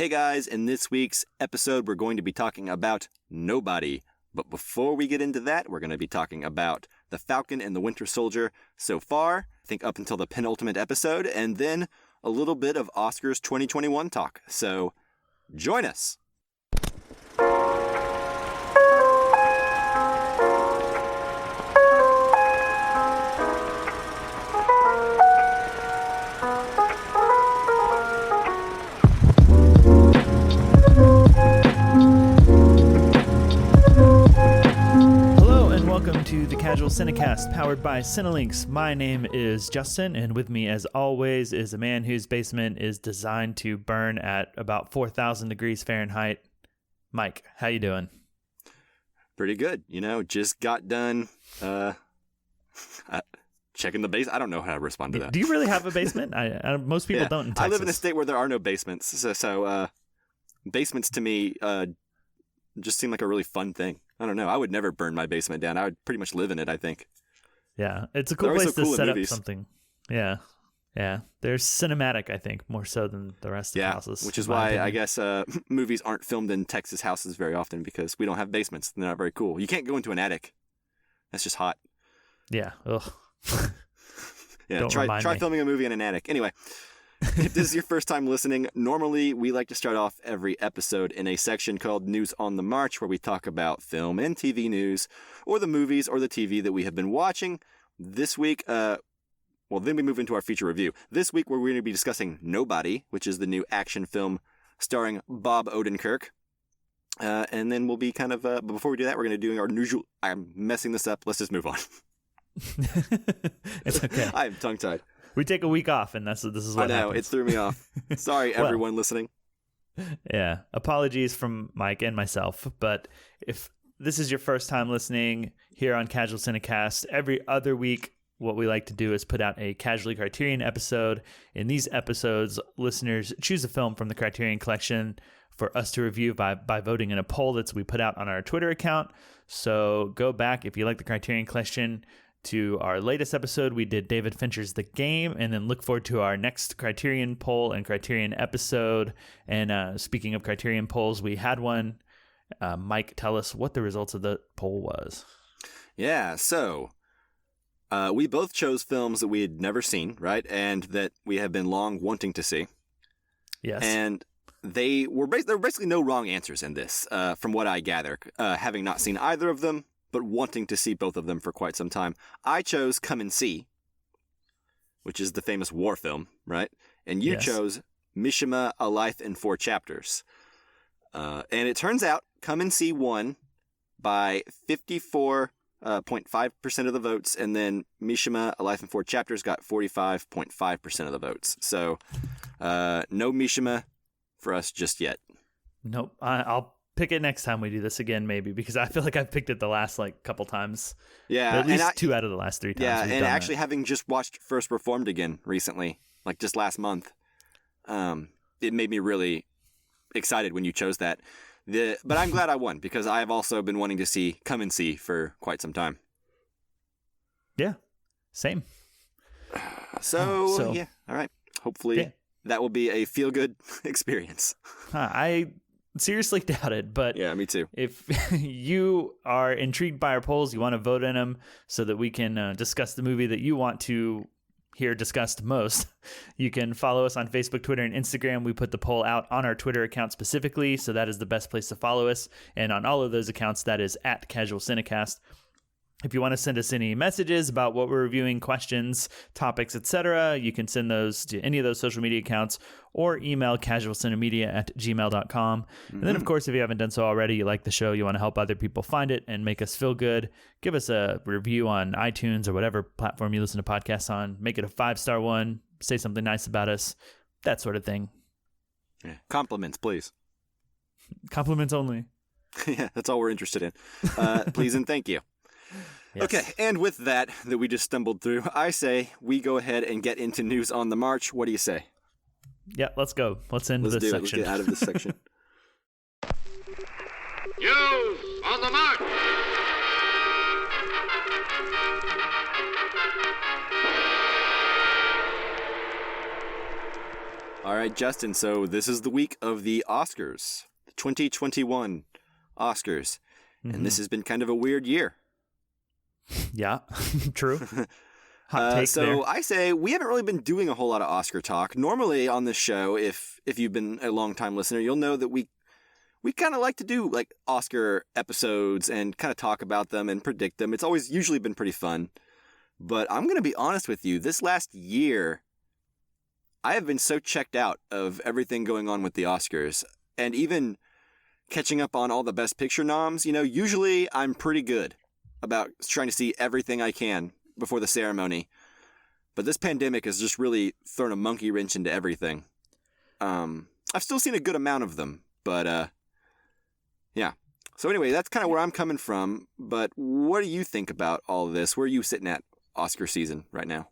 Hey guys, in this week's episode, we're going to be talking about Nobody. But before we get into that, we're going to be talking about the Falcon and the Winter Soldier so far, I think up until the penultimate episode, and then a little bit of Oscars 2021 talk. So join us. Welcome to the Casual Cinecast, powered by Cinelinx. My name is Justin, and with me, as always, is a man whose basement is designed to burn at about 4,000 degrees Fahrenheit. Mike, how you doing? Pretty good. Just got done checking the base. I don't know how to respond to that. Do you really have a basement? Most people don't in Texas. I live in a state where there are no basements, so basements to me just seem like a really fun thing. I don't know. I would never burn my basement down. I would pretty much live in it, I think. Yeah, it's a cool place to set up something. Yeah. They're cinematic, I think, more so than the rest of the houses. Which is why I guess movies aren't filmed in Texas houses very often, because we don't have basements. They're not very cool. You can't go into an attic. That's just hot. Yeah. Ugh. Yeah. Try filming a movie in an attic. Anyway. If this is your first time listening, normally we like to start off every episode in a section called News on the March, where we talk about film and TV news, or the movies or the TV that we have been watching. This week, then we move into our feature review. This week, we're going to be discussing Nobody, which is the new action film starring Bob Odenkirk. And then we'll be but before we do that, we're going to do our usual... I'm messing this up. Let's just move on. It's okay. I am tongue-tied. We take a week off, and this is what I know, happens. It threw me off. Sorry, everyone listening. Yeah, apologies from Mike and myself, but if this is your first time listening here on Casual Cinecast, every other week, what we like to do is put out a Casually Criterion episode. In these episodes, listeners choose a film from the Criterion Collection for us to review by voting in a poll that we put out on our Twitter account. So go back if you like the Criterion Collection to our latest episode. We did David Fincher's The Game, and then look forward to our next Criterion poll and Criterion episode. And speaking of Criterion polls, we had one. Mike, tell us what the results of the poll was. Yeah, so we both chose films that we had never seen, right? And that we have been long wanting to see. Yes. And there were basically no wrong answers in this, from what I gather, having not seen either of them, but wanting to see both of them for quite some time. I chose Come and See, which is the famous war film, right? And you chose Mishima, A Life in 4 Chapters. And it turns out Come and See won by 54.5% of the votes, and then Mishima, A Life in 4 Chapters got 45.5% of the votes. So no Mishima for us just yet. Nope. I'll pick it next time we do this again, maybe, because I feel like I've picked it the last couple times. Yeah, at least 2 out of the last 3 times. Yeah, and actually having just watched First Reformed again recently, just last month, it made me really excited when you chose that. But I'm glad I won, because I have also been wanting to see Come and See for quite some time. Yeah, same. So yeah, all right. Hopefully that will be a feel-good experience. I seriously doubt it, but yeah, me too. If you are intrigued by our polls, you want to vote in them so that we can discuss the movie that you want to hear discussed most, you can follow us on Facebook, Twitter, and Instagram. We put the poll out on our Twitter account specifically, so that is the best place to follow us. And on all of those accounts, that is at Casual Cinecast. If you want to send us any messages about what we're reviewing, questions, topics, etc., you can send those to any of those social media accounts or email casualcinemedia@gmail.com. Mm-hmm. And then, of course, if you haven't done so already, you like the show, you want to help other people find it and make us feel good, give us a review on iTunes or whatever platform you listen to podcasts on. Make it a 5-star one. Say something nice about us. That sort of thing. Yeah. Compliments, please. Compliments only. Yeah, that's all we're interested in. Please and thank you. Yes. Okay, and with that we just stumbled through, I say we go ahead and get into News on the March. What do you say? Yeah, let's go. Let's end this section. Let's get out of this section. News on the March! All right, Justin, so this is the week of the Oscars, the 2021 Oscars, and this has been kind of a weird year. Yeah, true. Hot take so there. I say we haven't really been doing a whole lot of Oscar talk. Normally on this show, if you've been a long-time listener, you'll know that we kind of like to do like Oscar episodes and kind of talk about them and predict them. It's always usually been pretty fun. But I'm going to be honest with you, this last year, I have been so checked out of everything going on with the Oscars, and even catching up on all the Best Picture noms. Usually I'm pretty good about trying to see everything I can before the ceremony, but this pandemic has just really thrown a monkey wrench into everything. I've still seen a good amount of them, but yeah. So anyway, that's kind of where I'm coming from, but what do you think about all of this? Where are you sitting at Oscar season right now?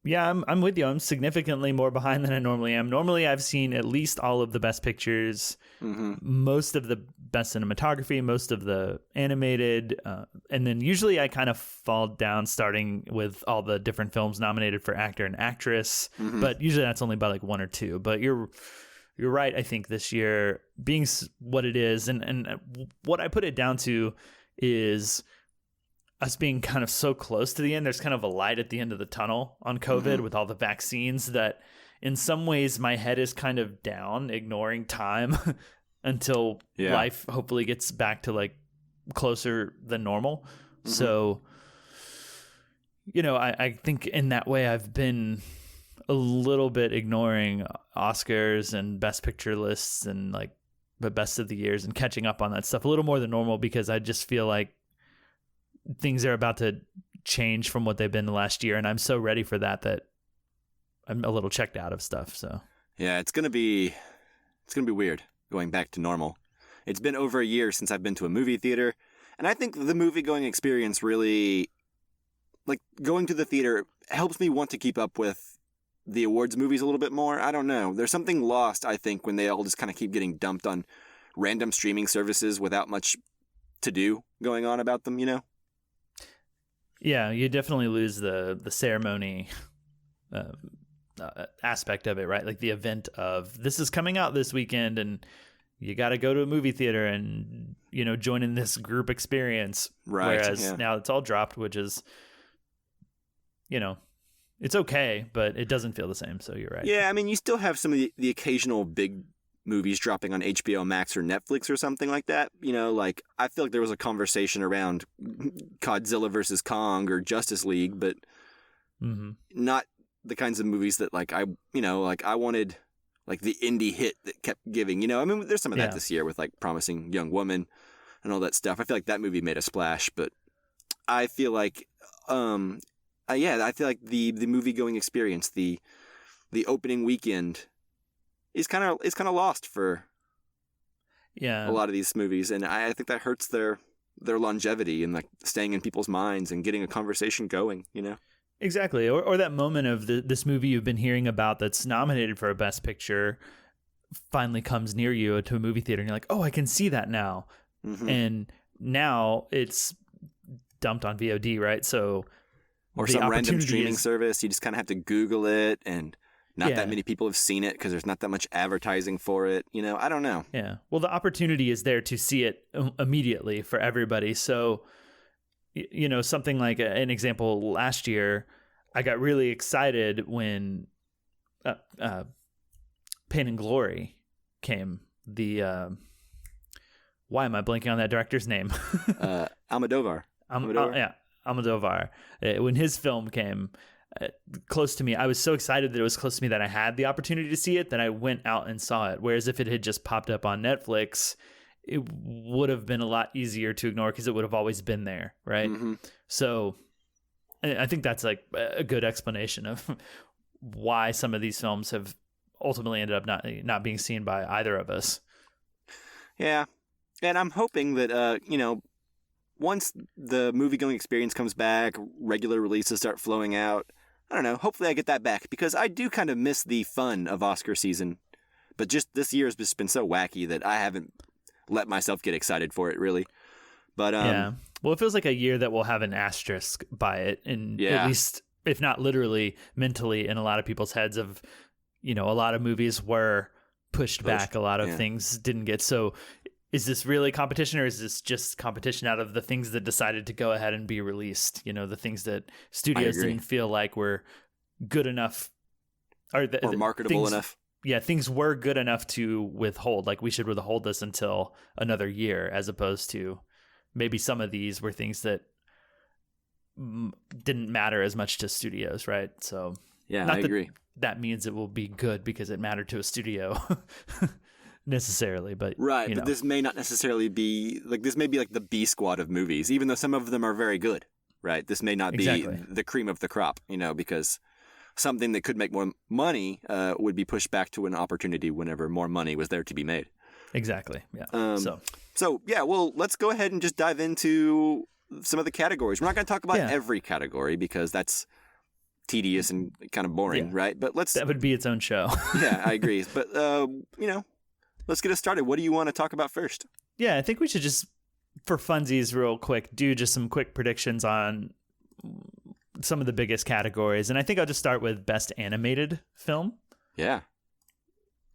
Yeah, I'm with you. I'm significantly more behind than I normally am. Normally, I've seen at least all of the Best Pictures, most of the Best Cinematography, most of the animated, and then usually I kind of fall down starting with all the different films nominated for actor and actress, but usually that's only by like one or two. But you're right, I think this year, being what it is, and what I put it down to is us being kind of so close to the end. There's kind of a light at the end of the tunnel on COVID with all the vaccines that in some ways my head is kind of down, ignoring time until life hopefully gets back to like closer than normal. So, I think in that way I've been a little bit ignoring Oscars and Best Picture lists and like the best of the years and catching up on that stuff a little more than normal, because I just feel like things are about to change from what they've been the last year, and I'm so ready for that I'm a little checked out of stuff. So yeah, it's gonna be weird going back to normal. It's been over a year since I've been to a movie theater, and I think the movie going experience really, like, going to the theater helps me want to keep up with the awards movies a little bit more. I don't know. There's something lost, I think, when they all just kind of keep getting dumped on random streaming services without much to do going on about them, Yeah, you definitely lose the ceremony aspect of it, right? Like the event of this is coming out this weekend and you got to go to a movie theater and, join in this group experience. Right. Whereas now it's all dropped, which is, it's okay, but it doesn't feel the same. So you're right. Yeah, I mean, you still have some of the occasional big movies dropping on HBO Max or Netflix or something like that. Like I feel like there was a conversation around Godzilla versus Kong or Justice League, but not the kinds of movies that like I wanted like the indie hit that kept giving, I mean, there's some of that this year with like Promising Young Woman and all that stuff. I feel like that movie made a splash, but I feel like, I feel like the movie going experience, the opening weekend is kind of lost for a lot of these movies, and I think that hurts their longevity and like staying in people's minds and getting a conversation going. Exactly, or that moment of this movie you've been hearing about that's nominated for a Best Picture finally comes near you to a movie theater, and you're like, oh, I can see that now, and now it's dumped on VOD, right? So or some random streaming service, you just kind of have to Google it and. Not that many people have seen it because there's not that much advertising for it. I don't know. Yeah. Well, the opportunity is there to see it immediately for everybody. So, something like an example last year, I got really excited when Pain and Glory came. Why am I blanking on that director's name? Almodovar. Almodovar. When his film came close to me, I was so excited that it was close to me that I had the opportunity to see it, that I went out and saw it. Whereas if it had just popped up on Netflix, it would have been a lot easier to ignore because it would have always been there, right? So I think that's like a good explanation of why some of these films have ultimately ended up not being seen by either of us. Yeah, and I'm hoping that once the movie-going experience comes back, regular releases start flowing out. I don't know. Hopefully I get that back because I do kind of miss the fun of Oscar season. But just this year has just been so wacky that I haven't let myself get excited for it, really. But yeah. Well, it feels like a year that will have an asterisk by it, and at least, if not literally, mentally in a lot of people's heads of, a lot of movies were pushed back. A lot of things didn't get. So is this really competition, or is this just competition out of the things that decided to go ahead and be released? The things that studios didn't feel like were good enough or marketable enough. Yeah, things were good enough to withhold. Like, we should withhold this until another year, as opposed to maybe some of these were things that didn't matter as much to studios, right? So yeah, I agree. That means it will be good because it mattered to a studio necessarily, but right. But this may not necessarily be like, this may be like the B squad of movies, even though some of them are very good, right? This may not be the cream of the crop, because something that could make more money would be pushed back to an opportunity whenever more money was there to be made. Exactly. Yeah. So yeah, well, let's go ahead and just dive into some of the categories. We're not going to talk about every category because that's tedious and kind of boring, right? But that would be its own show. Yeah, I agree. But let's get us started. What do you want to talk about first? Yeah, I think we should just, for funsies, real quick, do just some quick predictions on some of the biggest categories. And I think I'll just start with Best Animated Film. Yeah.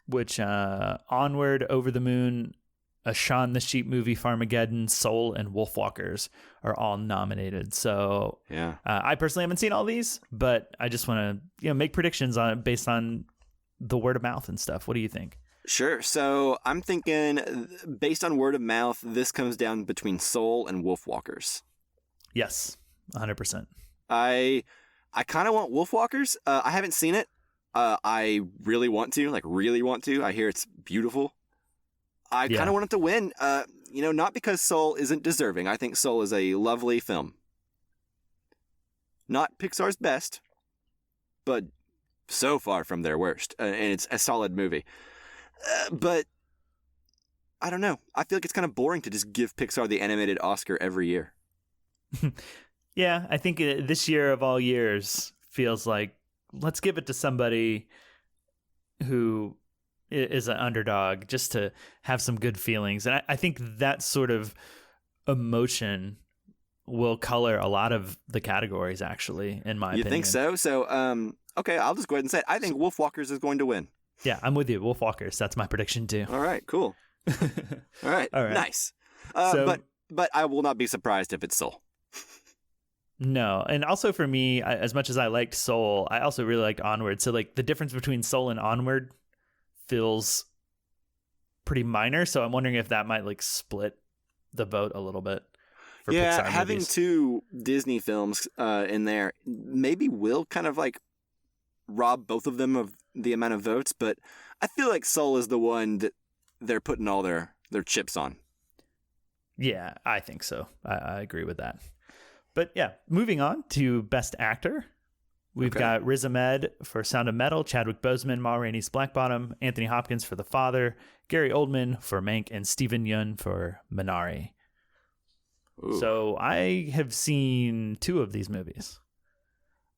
Which Onward, Over the Moon, A Shaun the Sheep Movie, Farmageddon, Soul, and Wolfwalkers are all nominated. So yeah, I personally haven't seen all these, but I just want to make predictions on it based on the word of mouth and stuff. What do you think? Sure. So I'm thinking, based on word of mouth, this comes down between Soul and Wolfwalkers. Yes, 100%. I kind of want Wolfwalkers. I haven't seen it. I really want to. I hear it's beautiful. I kind of want it to win. Not because Soul isn't deserving. I think Soul is a lovely film. Not Pixar's best, but so far from their worst. And it's a solid movie. But I don't know. I feel like it's kind of boring to just give Pixar the animated Oscar every year. Yeah, I think this year of all years feels like, let's give it to somebody who is an underdog just to have some good feelings. And I think that sort of emotion will color a lot of the categories, actually, in my opinion. You think so? So, okay, I'll just go ahead and say it. I think Wolfwalkers is going to win. Yeah, I'm with you. Wolfwalkers. That's my prediction, too. All right, cool. All right, nice. But I will not be surprised if it's Soul. No, and also for me, as much as I liked Soul, I also really liked Onward. So like the difference between Soul and Onward feels pretty minor. So I'm wondering if that might like split the vote a little bit. For Pixar having movies. Two Disney films in there maybe will kind of like rob both of them of the amount of votes. But I feel like Soul is the one that they're putting all their chips on. Yeah, I think so. I agree with that. But yeah, moving on to Best Actor. We've got Riz Ahmed for Sound of Metal, Chadwick Boseman, Ma Rainey's Black Bottom, Anthony Hopkins for The Father, Gary Oldman for Mank, and Steven Yeun for Minari. Ooh. So I have seen two of these movies,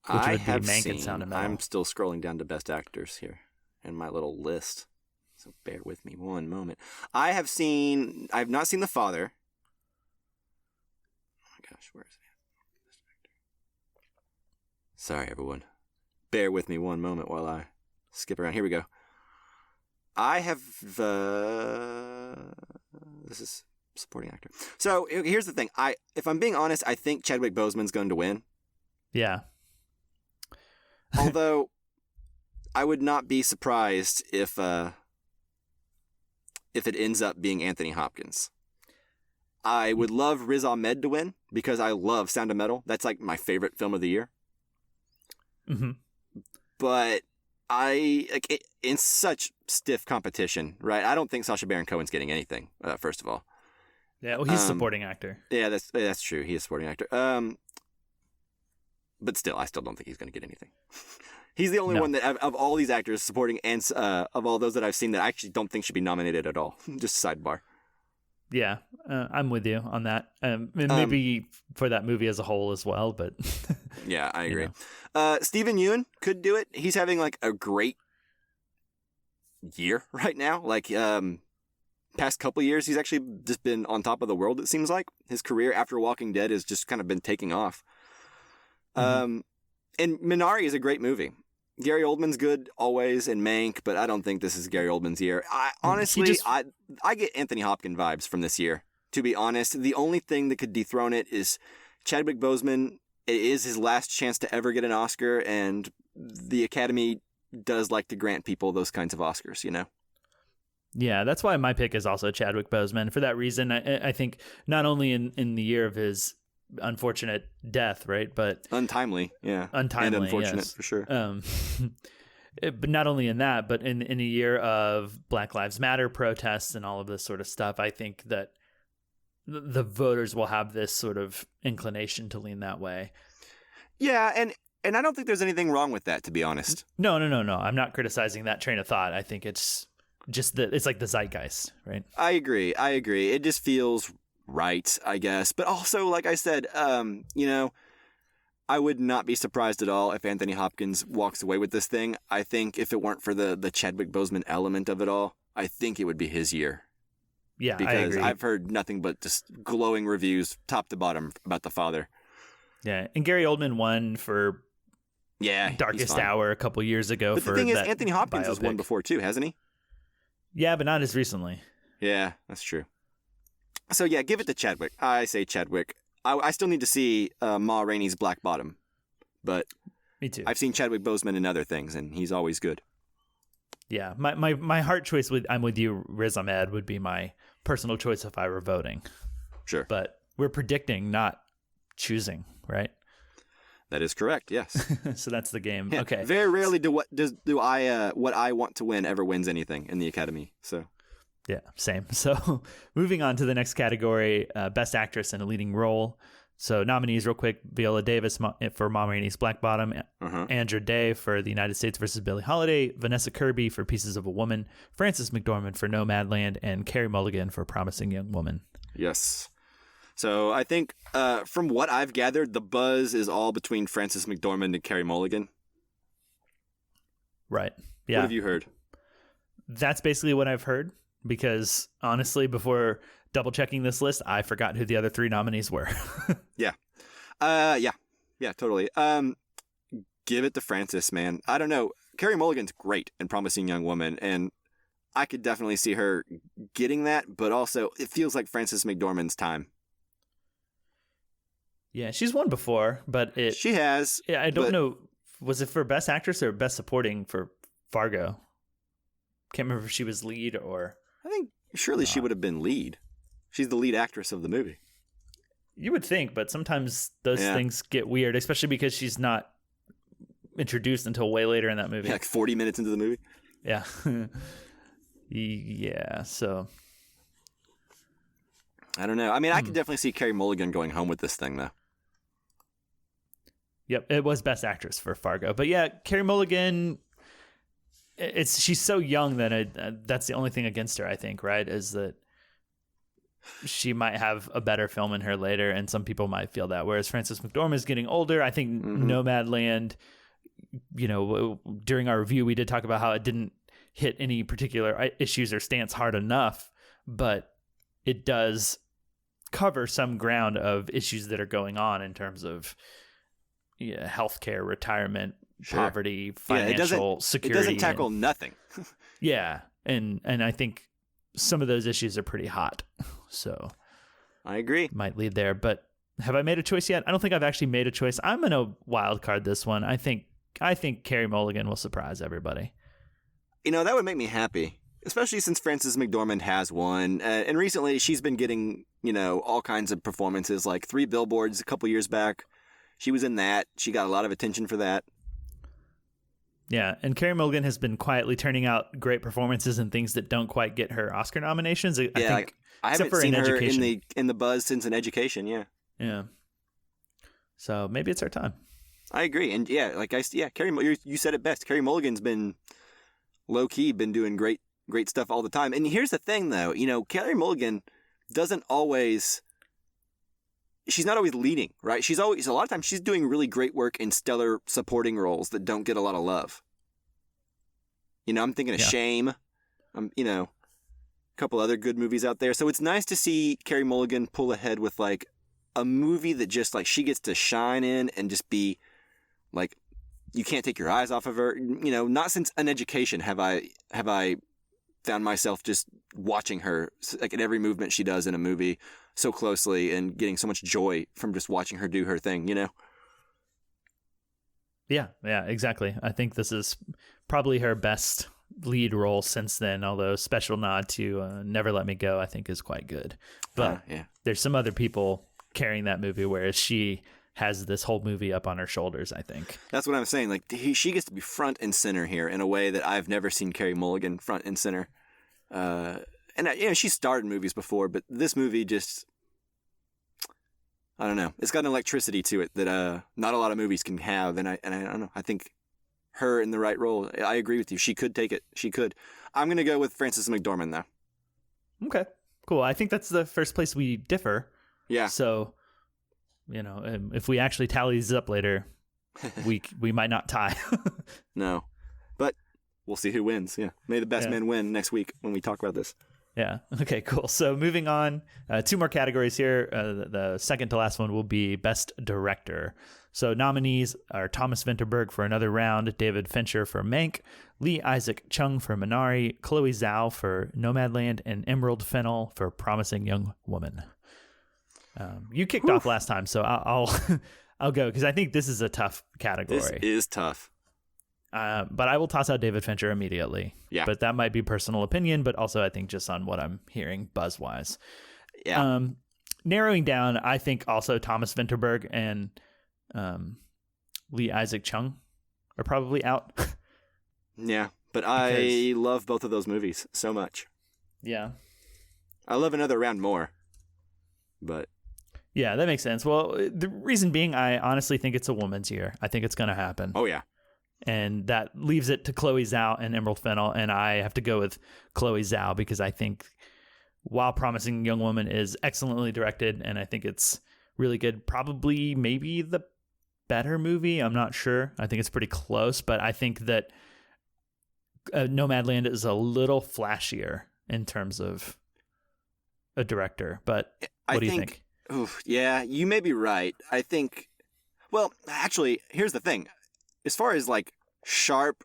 which would be Mank and Sound of Metal. I'm still scrolling down to Best Actors here in my little list, so bear with me one moment. I have not seen The Father. Oh my gosh, where is it? Sorry, everyone. Bear with me one moment while I skip around. Here we go. I have... this is supporting actor. So, here's the thing. If I'm being honest, I think Chadwick Boseman's going to win. Yeah. Although, I would not be surprised if it ends up being Anthony Hopkins. I would love Riz Ahmed to win because I love Sound of Metal. That's like my favorite film of the year. Mm-hmm. But in such stiff competition, right? I don't think Sacha Baron Cohen's getting anything. First of all, yeah, well, he's a supporting actor. Yeah, that's true. He is a supporting actor. But still, I still don't think he's going to get anything. He's the only one that of all these actors supporting and of all those that I've seen that I actually don't think should be nominated at all. Just sidebar. Yeah, I'm with you on that. Maybe for that movie as a whole as well, but yeah, I agree. Steven Yeun could do it. He's having like a great year right now. Like past couple years, he's actually just been on top of the world. It seems like his career after Walking Dead has just kind of been taking off. Mm-hmm. And Minari is a great movie. Gary Oldman's good always in Mank, but I don't think this is Gary Oldman's year. I get Anthony Hopkins vibes from this year. To be honest, the only thing that could dethrone it is Chadwick Boseman. It is his last chance to ever get an Oscar, and the Academy does like to grant people those kinds of Oscars, you know? Yeah, that's why my pick is also Chadwick Boseman. For that reason, I think not only in the year of his unfortunate death, right? But untimely, yeah. Untimely, and unfortunate, yes. for sure. But not only in that, but in a year of Black Lives Matter protests and all of this sort of stuff, I think that the voters will have this sort of inclination to lean that way. Yeah, and I don't think there's anything wrong with that, to be honest. No. I'm not criticizing that train of thought. I think it's just that it's like the zeitgeist, right? I agree. It just feels right, I guess. But also, like I said, you know, I would not be surprised at all if Anthony Hopkins walks away with this thing. I think if it weren't for the Chadwick Boseman element of it all, I think it would be his year. Yeah, because I agree. I've heard nothing but just glowing reviews, top to bottom, about The Father. Yeah, and Gary Oldman won for Darkest Hour a couple years ago. But the thing is, Anthony Hopkins has won before too, hasn't he? Yeah, but not as recently. Yeah, that's true. So yeah, give it to Chadwick. I say Chadwick. I still need to see Ma Rainey's Black Bottom, but me too. I've seen Chadwick Boseman in other things, and he's always good. Yeah, my heart choice I'm with you, Riz Ahmed, would be my personal choice if I were voting. Sure. But we're predicting, not choosing, right? That is correct, yes. So that's the game. Yeah, okay. Very rarely what I want to win ever wins anything in the Academy. So yeah, same. So moving on to the next category, Best Actress in a Leading Role. So nominees real quick: Viola Davis for Ma Rainey's Black Bottom, Andra Day for The United States versus Billie Holiday, Vanessa Kirby for Pieces of a Woman, Frances McDormand for Nomadland, and Carey Mulligan for Promising Young Woman. Yes. So I think from what I've gathered, the buzz is all between Frances McDormand and Carey Mulligan. Right. Yeah. What have you heard? That's basically what I've heard, because honestly, before double checking this list, I forgot who the other three nominees were. Yeah, totally. Give it to Frances, man. I don't know. Carey Mulligan's great in Promising Young Woman, and I could definitely see her getting that, but also it feels like Frances McDormand's time. Yeah, she's won before, but she has. Yeah, I don't know. Was it for Best Actress or Best Supporting for Fargo? Can't remember if she was lead or. I think surely she would have been lead. She's the lead actress of the movie. You would think, but sometimes those things get weird, especially because she's not introduced until way later in that movie. Like 40 minutes into the movie. Yeah. Yeah, so. I don't know. I mean, I could definitely see Carey Mulligan going home with this thing, though. Yep, it was Best Actress for Fargo. But yeah, Carey Mulligan, she's so young that that's the only thing against her, I think, right? Is that she might have a better film in her later, and some people might feel that. Whereas Frances McDormand is getting older. I think Nomadland, you know, during our review, we did talk about how it didn't hit any particular issues or stance hard enough, but it does cover some ground of issues that are going on in terms of healthcare, retirement, poverty, financial security. It doesn't tackle nothing. Yeah, and I think some of those issues are pretty hot. So I agree. Might lead there, but have I made a choice yet? I don't think I've actually made a choice. I'm going to wild card this one. I think Carey Mulligan will surprise everybody. You know, that would make me happy, especially since Frances McDormand has won. And recently she's been getting, you know, all kinds of performances, like 3 Billboards a couple years back. She was in that. She got a lot of attention for that. Yeah, and Carey Mulligan has been quietly turning out great performances in things that don't quite get her Oscar nominations. I think, I haven't seen her in the buzz since In Education. Yeah. Yeah. So maybe it's our time. I agree, and Carey, you said it best. Carey Mulligan's been low key, been doing great stuff all the time. And here's the thing, though, you know, Carey Mulligan doesn't always. She's not always leading, right? A lot of times she's doing really great work in stellar supporting roles that don't get a lot of love. You know, I'm thinking of Shame, you know, a couple other good movies out there. So it's nice to see Carey Mulligan pull ahead with like a movie that just like she gets to shine in and just be like you can't take your eyes off of her. Not since An Education have I found myself just watching her like at every movement she does in a movie so closely and getting so much joy from just watching her do her thing, Yeah, exactly. I think this is probably her best lead role since then, although special nod to Never Let Me Go I think is quite good. But there's some other people carrying that movie, whereas she has this whole movie up on her shoulders, I think. That's what I'm saying. Like she gets to be front and center here in a way that I've never seen Carey Mulligan front and center. And she starred in movies before, but this movie just, I don't know. It's got an electricity to it that not a lot of movies can have, and I don't know. I think her in the right role. I agree with you. She could take it. She could. I'm gonna go with Frances McDormand though. Okay, cool. I think that's the first place we differ. Yeah. So, if we actually tally these up later, we might not tie. No, but we'll see who wins. Yeah, may the best men win next week when we talk about this. Yeah. Okay, cool. So moving on, 2 more categories here. The second to last one will be Best Director. So nominees are Thomas Vinterberg for Another Round, David Fincher for Mank, Lee Isaac Chung for Minari, Chloe Zhao for Nomadland, and Emerald Fennell for Promising Young Woman. You kicked off last time, so I'll go because I think this is a tough category. This is tough. But I will toss out David Fincher immediately. Yeah. But that might be personal opinion, but also I think just on what I'm hearing buzz-wise. Yeah. Narrowing down, I think also Thomas Vinterberg and Lee Isaac Chung are probably out. Yeah, but I love both of those movies so much. Yeah. I love Another Round more, but... Yeah, that makes sense. Well, the reason being, I honestly think it's a woman's year. I think it's going to happen. Oh, yeah. And that leaves it to Chloe Zhao and Emerald Fennell, and I have to go with Chloe Zhao because I think while Promising Young Woman is excellently directed, and I think it's really good, probably maybe the better movie. I'm not sure. I think it's pretty close, but I think that Nomadland is a little flashier in terms of a director. But what do you think? Oof, yeah, you may be right. I think, well, actually, here's the thing. As far as like sharp,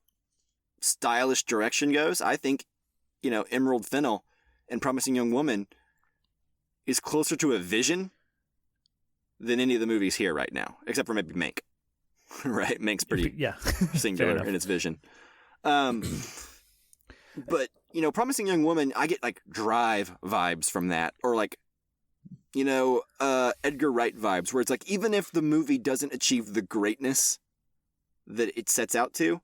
stylish direction goes, I think, Emerald Fennell and Promising Young Woman is closer to a vision than any of the movies here right now, except for maybe Mank. Right? Mank's pretty singular in its vision. But, Promising Young Woman, I get like Drive vibes from that, or like, Edgar Wright vibes, where it's like, even if the movie doesn't achieve the greatness that it sets out to,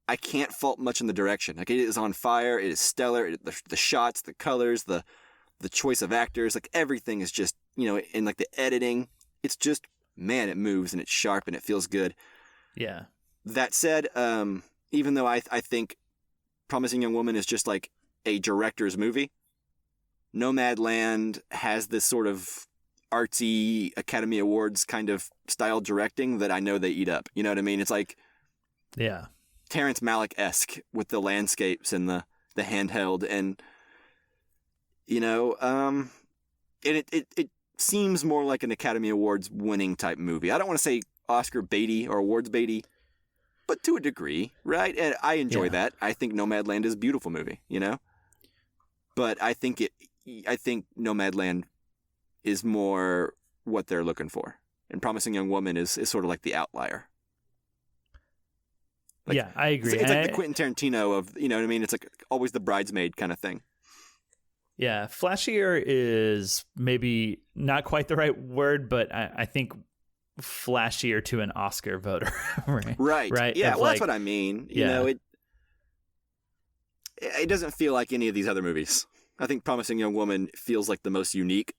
I can't fault much in the direction. Like, it is on fire, it is stellar, the shots, the colors, the choice of actors, like everything is just, in like the editing, it's just, man, it moves and it's sharp and it feels good. Yeah. That said, even though I think Promising Young Woman is just like a director's movie, Nomadland has this sort of artsy Academy Awards kind of style directing that I know they eat up. You know what I mean? It's like Terrence Malick-esque with the landscapes and the handheld, and it seems more like an Academy Awards winning type movie. I don't want to say Oscar baity or awards baity, but to a degree, right? And I enjoy that. I think Nomadland is a beautiful movie, but I think Nomadland is more what they're looking for. And Promising Young Woman is sort of like the outlier. Like, yeah, I agree. It's like the Quentin Tarantino of, you know what I mean? It's like always the bridesmaid kind of thing. Yeah, flashier is maybe not quite the right word, but I think flashier to an Oscar voter. Right. Yeah, well, that's what I mean. It doesn't feel like any of these other movies. I think Promising Young Woman feels like the most unique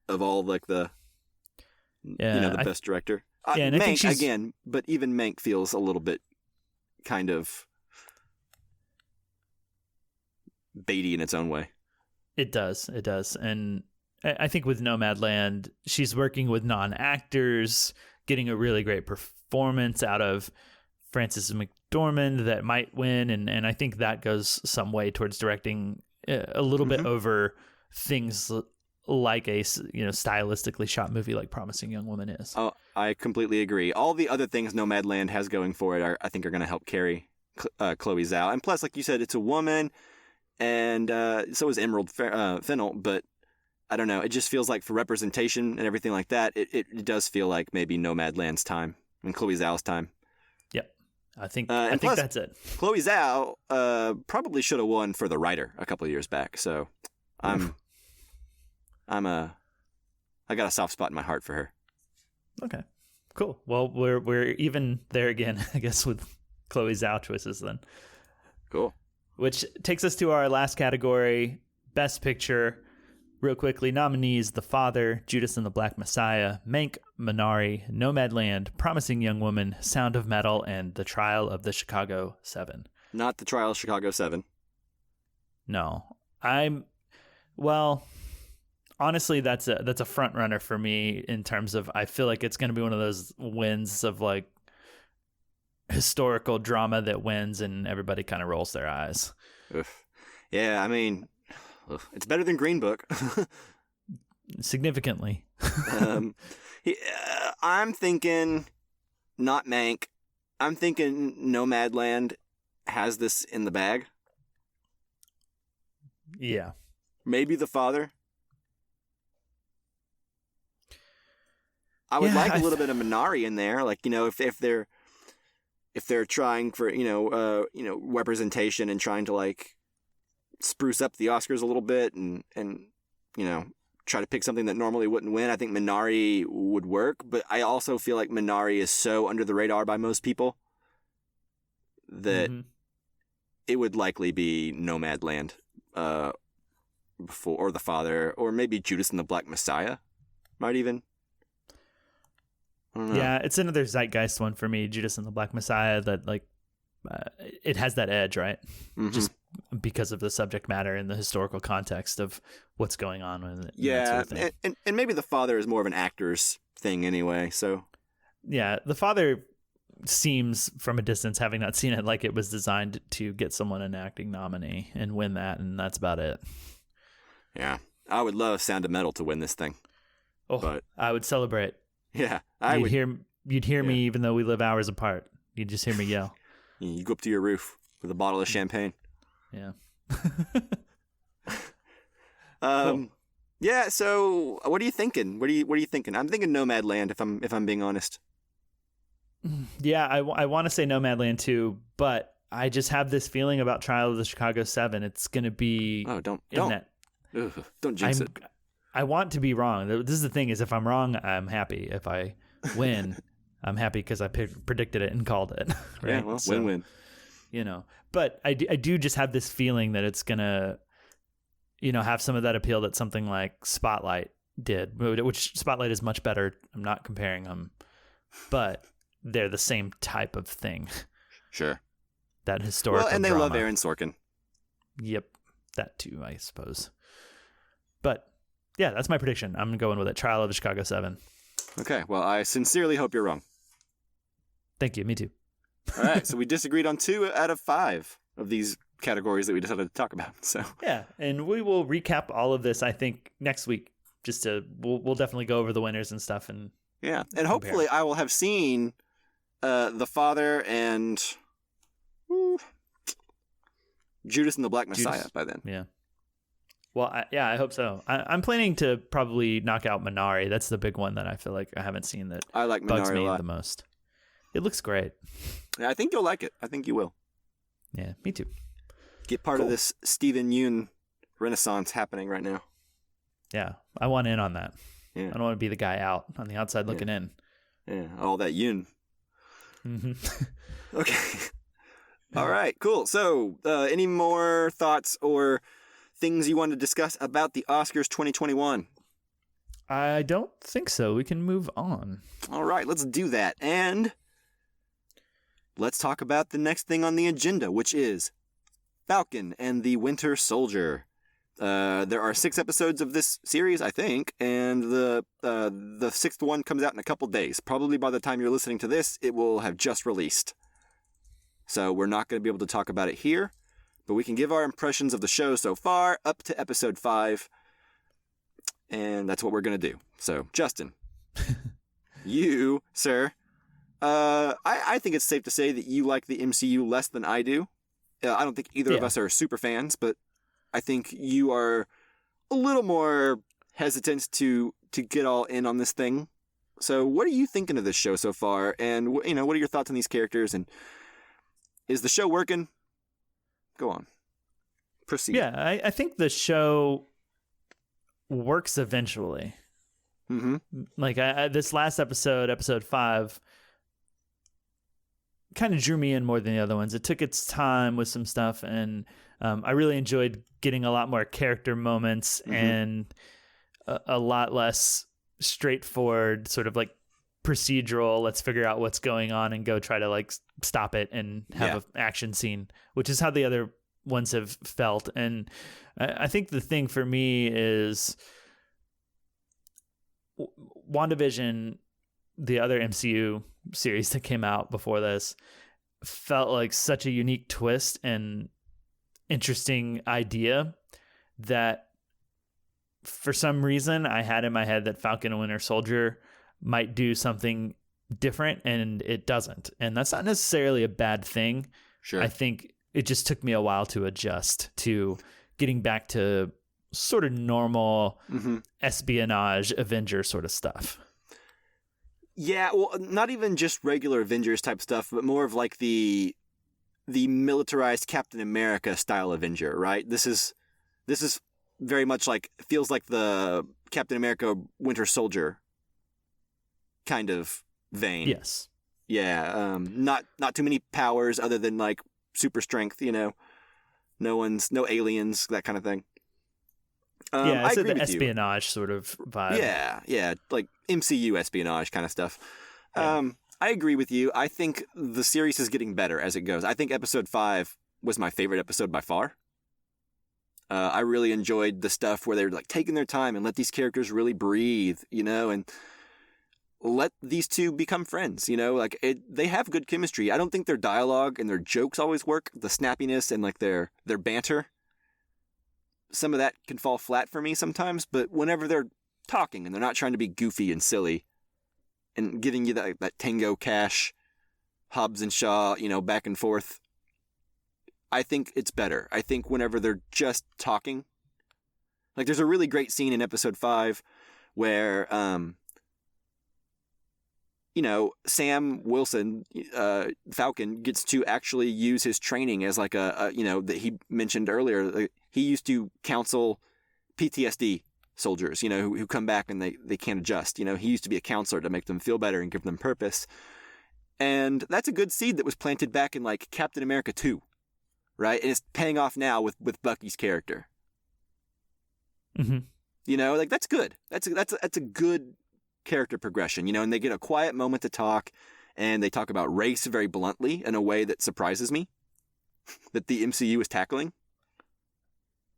of all, like the best director. And Mank, I think again, but even Mank feels a little bit kind of baity in its own way. It does. And I think with Nomadland, she's working with non-actors, getting a really great performance out of Frances McDormand that might win. And I think that goes some way towards directing a little bit over things like a stylistically shot movie like Promising Young Woman is. Oh, I completely agree. All the other things Nomadland has going for it I think are going to help carry Chloe Zhao. And plus, like you said, it's a woman, and so is Emerald Fennell, but I don't know. It just feels like for representation and everything like that, it does feel like maybe Nomadland's time and Chloe Zhao's time. Yep. I think plus, that's it. Chloe Zhao probably should have won for the writer a couple of years back. So I got a soft spot in my heart for her. Okay. Cool. Well, we're even there again, I guess, with Chloe Zhao choices then. Cool. Which takes us to our last category, Best Picture. Real quickly, nominees: The Father, Judas and the Black Messiah, Mank, Minari, Nomadland, Promising Young Woman, Sound of Metal, and The Trial of the Chicago 7. Not The Trial of Chicago 7. No. Honestly, that's a front runner for me in terms of I feel like it's going to be one of those wins of like historical drama that wins and everybody kind of rolls their eyes. Oof. Yeah, I mean, it's better than Green Book. Significantly. I'm thinking not Mank. I'm thinking Nomadland has this in the bag. Yeah. Maybe The Father. I would like a little bit of Minari in there, like, you know, if they're trying for representation and trying to like spruce up the Oscars a little bit and you know try to pick something that normally wouldn't win. I think Minari would work, but I also feel like Minari is so under the radar by most people that it would likely be Nomadland before, or The Father, or maybe Judas and the Black Messiah might even. Yeah, it's another zeitgeist one for me, Judas and the Black Messiah, that like it has that edge, right? Mm-hmm. Just because of the subject matter and the historical context of what's going on with it. Yeah, sort of and maybe The Father is more of an actor's thing anyway, so. Yeah, The Father seems, from a distance, having not seen it, like it was designed to get someone an acting nominee and win that, and that's about it. Yeah, I would love Sound of Metal to win this thing. Oh, but I would celebrate. Yeah, You'd hear me even though we live hours apart. You'd just hear me yell. You go up to your roof with a bottle of champagne. Yeah. Cool. Yeah. So, what are you thinking? What are you thinking? I'm thinking Nomadland. If I'm being honest. Yeah, I want to say Nomadland too, but I just have this feeling about Trial of the Chicago 7. It's gonna be. Oh, don't jinx it. I want to be wrong. This is the thing: is if I'm wrong, I'm happy. If I win, I'm happy because I predicted it and called it. Right? Yeah, well, win-win. You know, but I do just have this feeling that it's gonna, you know, have some of that appeal that something like Spotlight did, which Spotlight is much better. I'm not comparing them, but they're the same type of thing. Sure. That historical and they drama. love Aaron Sorkin. Yep, that too, I suppose. But yeah, that's my prediction. I'm going with it. Trial of the Chicago 7. Okay, well, I sincerely hope you're wrong. Thank you. Me too. All right, so we disagreed on 2 out of 5 of these categories that we decided to talk about. So yeah, and we will recap all of this, I think, next week. We'll definitely go over the winners and stuff. And yeah, and hopefully I will have seen The Father and Judas and the Black Messiah by then. Yeah. Well, I hope so. I'm planning to probably knock out Minari. That's the big one that I feel like I haven't seen that I like bugs Minari me a lot. the most. It looks great. Yeah, I think you'll like it. I think you will. Yeah, me too. Get part of this Stephen Yeun renaissance happening right now. Yeah, I want in on that. Yeah. I don't want to be the guy out on the outside looking in. Yeah, all that Yeun. Mm-hmm. Okay. All right, cool. So, any more thoughts or things you want to discuss about the Oscars 2021? I don't think so. We can move on. All right, let's do that. And let's talk about the next thing on the agenda, which is Falcon and the Winter Soldier. There are 6 episodes of this series, I think, and the 6th one comes out in a couple days. Probably by the time you're listening to this, it will have just released. So we're not going to be able to talk about it here, but we can give our impressions of the show so far up to episode 5, and that's what we're going to do. So, Justin, you, sir, I think it's safe to say that you like the MCU less than I do. I don't think either of us are super fans, but I think you are a little more hesitant to get all in on this thing. So what are you thinking of this show so far? And, what are your thoughts on these characters? And is the show working? Go on. Proceed. Yeah, I think the show works eventually. Mm-hmm. Like, this last episode, episode 5, kind of drew me in more than the other ones. It took its time with some stuff, and I really enjoyed getting a lot more character moments and a lot less straightforward sort of like procedural, let's figure out what's going on and go try to like stop it and have an action scene, which is how the other ones have felt. And I think the thing for me is WandaVision, the other MCU series that came out before this, felt like such a unique twist and interesting idea that for some reason I had in my head that Falcon and Winter Soldier might do something different, and it doesn't. And that's not necessarily a bad thing. Sure. I think it just took me a while to adjust to getting back to sort of normal espionage Avenger sort of stuff. Yeah, well, not even just regular Avengers type stuff, but more of like the militarized Captain America style Avenger, right? This is very much like, feels like the Captain America Winter Soldier kind of vein. Yes. Yeah, not too many powers other than like super strength, no aliens, that kind of thing. I said agree the with espionage sort of vibe. Yeah, like MCU espionage kind of stuff. Yeah. I agree with you. I think the series is getting better as it goes. I think episode 5 was my favorite episode by far. I really enjoyed the stuff where they're like taking their time and let these characters really breathe, and let these two become friends, they have good chemistry. I don't think their dialogue and their jokes always work. The snappiness and like their banter, some of that can fall flat for me sometimes, but whenever they're talking and they're not trying to be goofy and silly and giving you that Tango Cash, Hobbs and Shaw, back and forth, I think it's better. I think whenever they're just talking, like there's a really great scene in episode 5 where, Sam Wilson, Falcon, gets to actually use his training as like that he mentioned earlier. He used to counsel PTSD soldiers, who come back and they can't adjust. He used to be a counselor to make them feel better and give them purpose. And that's a good seed that was planted back in like Captain America 2, right? And it's paying off now with Bucky's character. Mm-hmm. That's good. That's a good character progression, and they get a quiet moment to talk, and they talk about race very bluntly in a way that surprises me that the MCU is tackling.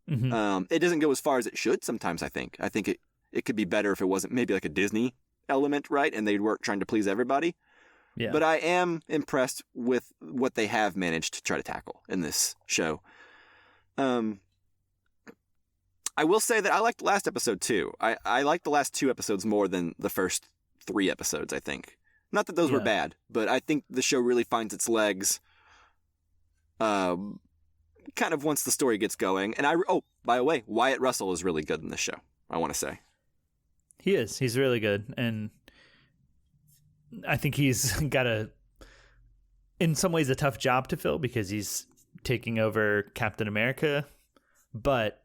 Mm-hmm. It doesn't go as far as it should sometimes, I think. I think it could be better if it wasn't maybe like a Disney element, right? And they weren't trying to please everybody. Yeah. But I am impressed with what they have managed to try to tackle in this show. I will say that I liked the last episode too. I liked the last 2 episodes more than the first 3 episodes, I think. Not that those were bad, but I think the show really finds its legs kind of once the story gets going. And by the way, Wyatt Russell is really good in this show, I want to say. He is. He's really good. And I think he's got in some ways, a tough job to fill because he's taking over Captain America, but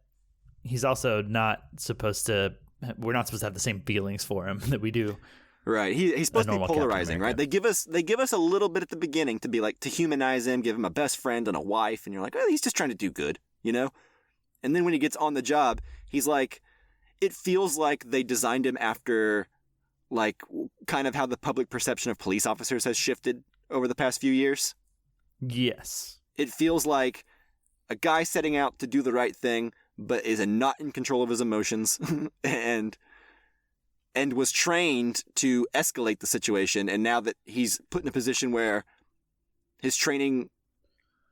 he's also we're not supposed to have the same feelings for him that we do. Right. He's supposed to be polarizing, right? They give us a little bit at the beginning to be like, to humanize him, give him a best friend and a wife. And you're like, oh, he's just trying to do good, And then when he gets on the job, he's like, it feels like they designed him after like kind of how the public perception of police officers has shifted over the past few years. Yes. It feels like a guy setting out to do the right thing, but is not in control of his emotions and was trained to escalate the situation. And now that he's put in a position where his training,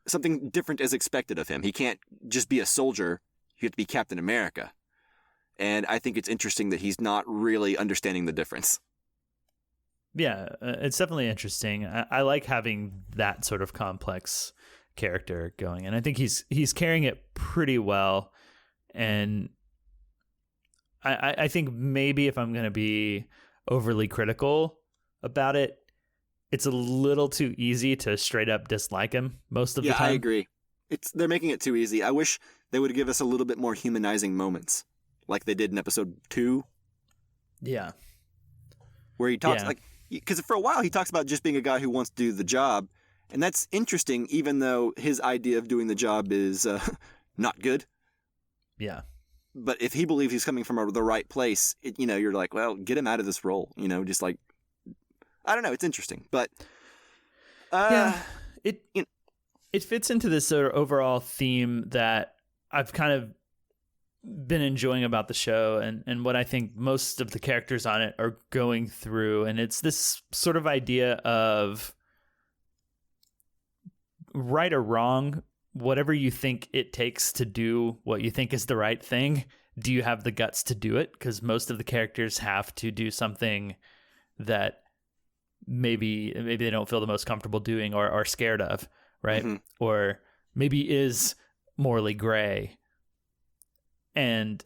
something different is expected of him. He can't just be a soldier. You have to be Captain America. And I think it's interesting that he's not really understanding the difference. Yeah, it's definitely interesting. I like having that sort of complex character going, and I think he's carrying it pretty well. And I think maybe if I'm going to be overly critical about it, it's a little too easy to straight up dislike him most of the time. Yeah, I agree. They're making it too easy. I wish they would give us a little bit more humanizing moments, like they did in episode 2. Yeah. Where he talks because for a while he talks about just being a guy who wants to do the job, and that's interesting, even though his idea of doing the job is not good. Yeah. But if he believes he's coming from the right place, you're like, well, get him out of this role. Just like, I don't know. It's interesting, but it fits into this sort of overall theme that I've kind of been enjoying about the show, and what I think most of the characters on it are going through, and it's this sort of idea of right or wrong, whatever you think it takes to do what you think is the right thing, do you have the guts to do it? Because most of the characters have to do something that maybe they don't feel the most comfortable doing or are scared of, right? Mm-hmm. Or maybe is morally gray. And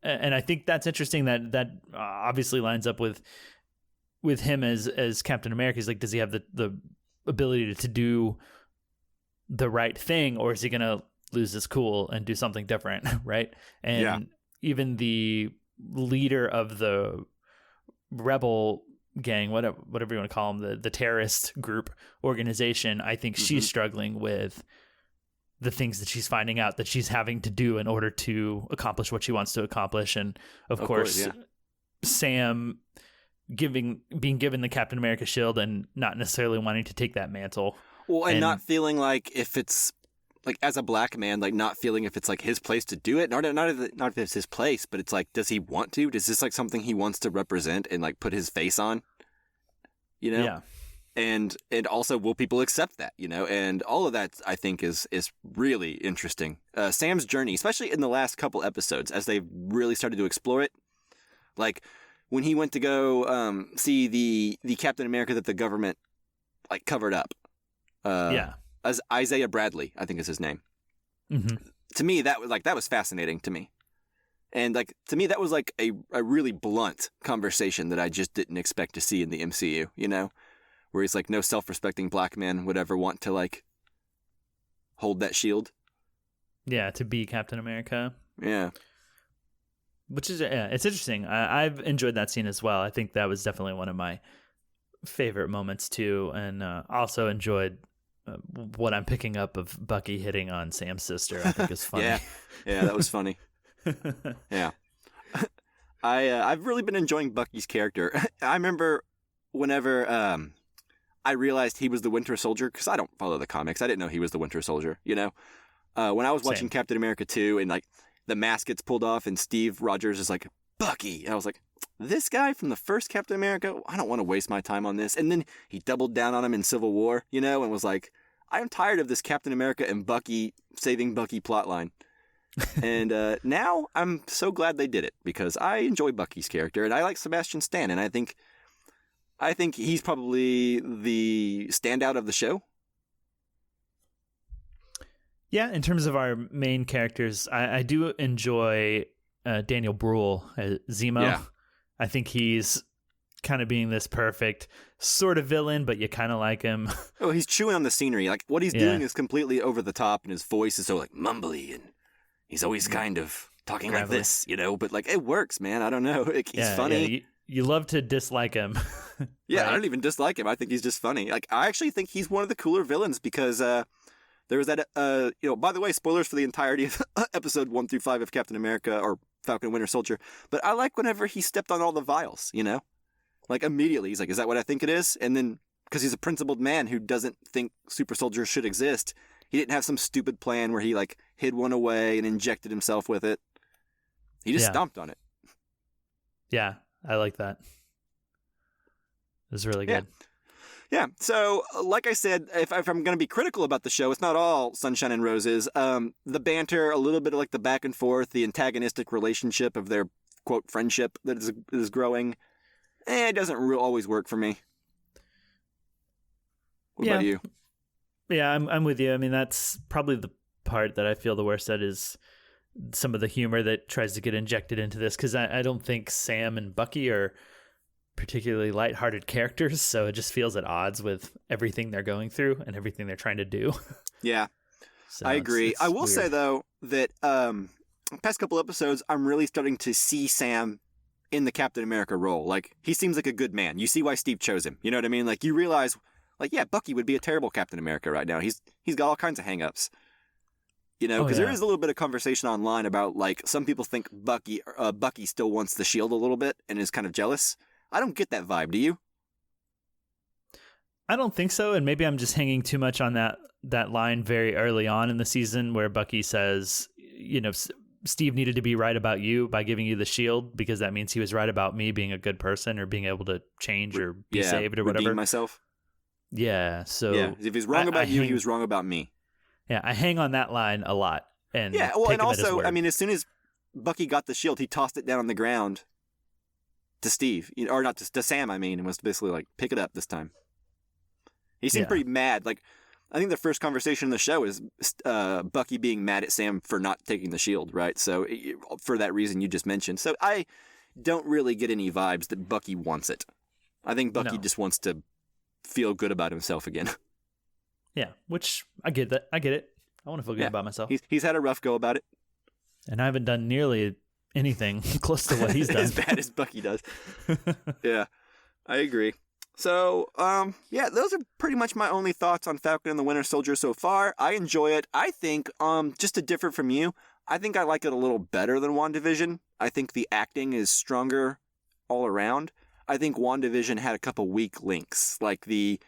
I think that's interesting that obviously lines up with him as Captain America. He's like, does he have the ability to do the right thing, or is he going to lose his cool and do something different, right? And even the leader of the rebel gang, whatever you want to call them, the terrorist group organization, I think she's struggling with the things that she's finding out that she's having to do in order to accomplish what she wants to accomplish. And of course, Sam being given the Captain America shield and not necessarily wanting to take that mantle. Well, and not feeling like if it's like, as a black man, like not feeling if it's like his place to do it. Not if it's his place, but it's like, does he want to? Is this like something he wants to represent and like put his face on? Yeah. And also, will people accept that? And all of that, I think, is really interesting. Sam's journey, especially in the last couple episodes, as they've really started to explore it. Like when he went to go see the Captain America that the government like covered up. As Isaiah Bradley, I think is his name. Mm-hmm. To me, that was fascinating to me. And like to me, that was like a really blunt conversation that I just didn't expect to see in the MCU, where he's like, no self-respecting black man would ever want to like hold that shield. Yeah, to be Captain America. Yeah. Which is, it's interesting. I've enjoyed that scene as well. I think that was definitely one of my favorite moments too. And also enjoyed what I'm picking up of Bucky hitting on Sam's sister. I think is funny. Yeah, that was funny. Yeah. I've really been enjoying Bucky's character. I remember whenever I realized he was the Winter Soldier, because I don't follow the comics. I didn't know he was the Winter Soldier, When I was watching Captain America 2 and like the mask gets pulled off and Steve Rogers is like, Bucky. And I was like, this guy from the first Captain America, I don't want to waste my time on this. And then he doubled down on him in Civil War, and was like, I'm tired of this Captain America and Bucky saving Bucky plotline. And now I'm so glad they did it, because I enjoy Bucky's character and I like Sebastian Stan, and I think he's probably the standout of the show. Yeah, in terms of our main characters, I do enjoy Daniel Bruhl as Zemo. Yeah. I think he's kind of being this perfect sort of villain, but you kind of like him. Oh, he's chewing on the scenery. Like what he's doing is completely over the top, and his voice is so like mumbly, and he's always kind of talking gravelly, like this, but like it works, man. I don't know. He's funny. Yeah, you love to dislike him. Yeah, right? I don't even dislike him. I think he's just funny. Like I actually think he's one of the cooler villains, because there was that, by the way, spoilers for the entirety of episode 1 through 5 of Captain America or Falcon and Winter Soldier. But I like whenever he stepped on all the vials, like immediately he's like, is that what I think it is? And then because he's a principled man who doesn't think super soldiers should exist, he didn't have some stupid plan where he like hid one away and injected himself with it. He just stomped on it. Yeah, I like that. It was really good. Yeah, so like I said, if I'm going to be critical about the show, it's not all sunshine and roses. The banter, a little bit of like the back and forth, the antagonistic relationship of their, quote, friendship that is growing, it doesn't always work for me. What about you? Yeah, I'm with you. I mean, that's probably the part that I feel the worst at is some of the humor that tries to get injected into this, because I don't think Sam and Bucky are particularly lighthearted characters, so it just feels at odds with everything they're going through and everything they're trying to do. Yeah, so I agree. it's I will weird. say, though, that past couple episodes, I'm really starting to see Sam in the Captain America role. Like, he seems like a good man. You see why Steve chose him. You know what I mean? Like, you realize, like, yeah, Bucky would be a terrible Captain America right now. He's got all kinds of hang-ups. You know, because there is a little bit of conversation online about, like, some people think Bucky still wants the shield a little bit and is kind of jealous. I don't get that vibe. Do you? I don't think so, and maybe I'm just hanging too much on that line very early on in the season where Bucky says, you know, Steve needed to be right about you by giving you the shield because that means he was right about me being a good person or being able to change or be saved or whatever. Redeem myself. Yeah, so yeah, if he's wrong about you, he was wrong about me. Yeah, I hang on that line a lot. And yeah, well, take and him at his also, word. I mean, as soon as Bucky got the shield, he tossed it down on the ground to Steve, or not to Sam, I mean, and was basically like, pick it up this time. He seemed pretty mad. Like, I think the first conversation in the show is Bucky being mad at Sam for not taking the shield, right? So for that reason you just mentioned. So I don't really get any vibes that Bucky wants it. I think Bucky just wants to feel good about himself again. Yeah, which I get that. I get it. I want to feel good about myself. He's had a rough go about it. And I haven't done nearly anything close to what he's done. As bad as Bucky does. Yeah, I agree. So, yeah, those are pretty much my only thoughts on Falcon and the Winter Soldier so far. I enjoy it. I think, just to differ from you, I think I like it a little better than WandaVision. I think the acting is stronger all around. I think WandaVision had a couple weak links, like the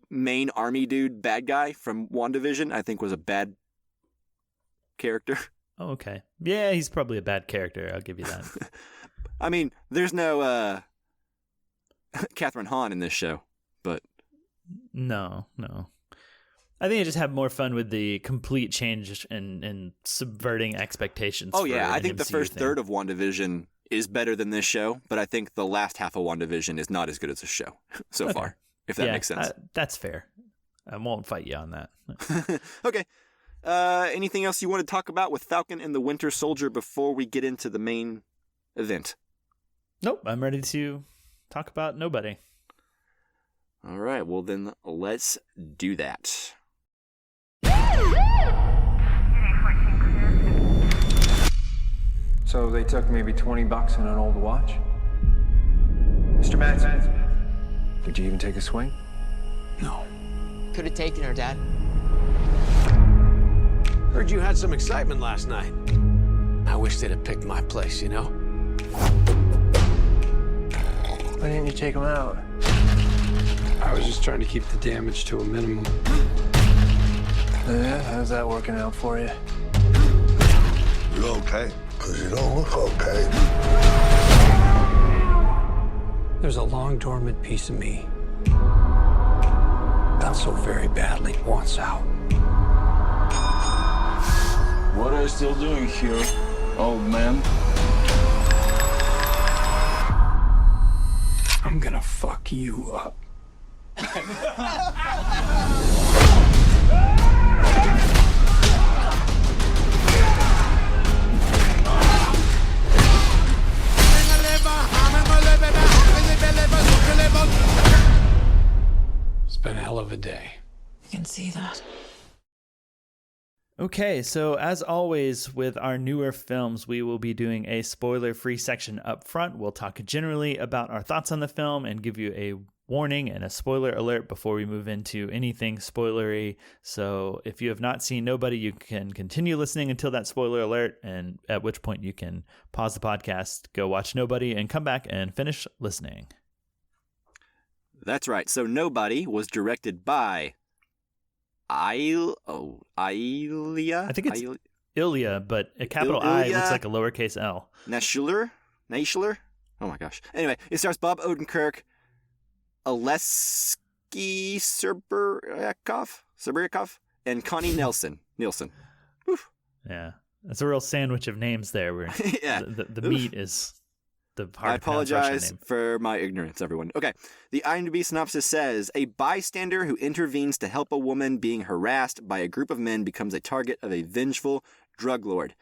main army dude, bad guy from WandaVision, I think was a bad character. Oh, okay. Yeah, he's probably a bad character. I'll give you that. I mean, there's no Catherine Hahn in this show, but no. I think I just have more fun with the complete change and subverting expectations. Oh yeah, I think the first third of WandaVision is better than this show, but I think the last half of WandaVision is not as good as this show so far, if that makes sense. That's fair. I won't fight you on that. Okay. Anything else you want to talk about with Falcon and the Winter Soldier before we get into the main event? Nope, I'm ready to talk about nobody. All right, well then let's do that. So they took maybe $20 and an old watch? Mr. Madsen, would you even take a swing? No. Could have taken her, Dad. Heard you had some excitement last night. I wish they'd have picked my place, you know? Why didn't you take him out? I was just trying to keep the damage to a minimum. Yeah, how's that working out for you? You okay? Because you don't look okay. There's a long dormant piece of me that so very badly wants out. What are you still doing here, old man? I'm gonna fuck you up. It's been a hell of a day. I can see that. Okay, so as always with our newer films, we will be doing a spoiler-free section up front. We'll talk generally about our thoughts on the film and give you a warning and a spoiler alert before we move into anything spoilery. So if you have not seen Nobody, you can continue listening until that spoiler alert, and at which point you can pause the podcast, go watch Nobody, and come back and finish listening. That's right. So Nobody was directed by Ilya? I think it's Ilya, but a capital I looks like a lowercase L. Naishler? Oh my gosh. Anyway, it stars Bob Odenkirk, Oleksiy Serbryakov, and Connie Nielsen. Yeah, that's a real sandwich of names there. Where yeah. the meat is the I hard to pronounce Russian apologize name. for my ignorance, everyone. Okay. The IMDb synopsis says, a bystander who intervenes to help a woman being harassed by a group of men becomes a target of a vengeful drug lord.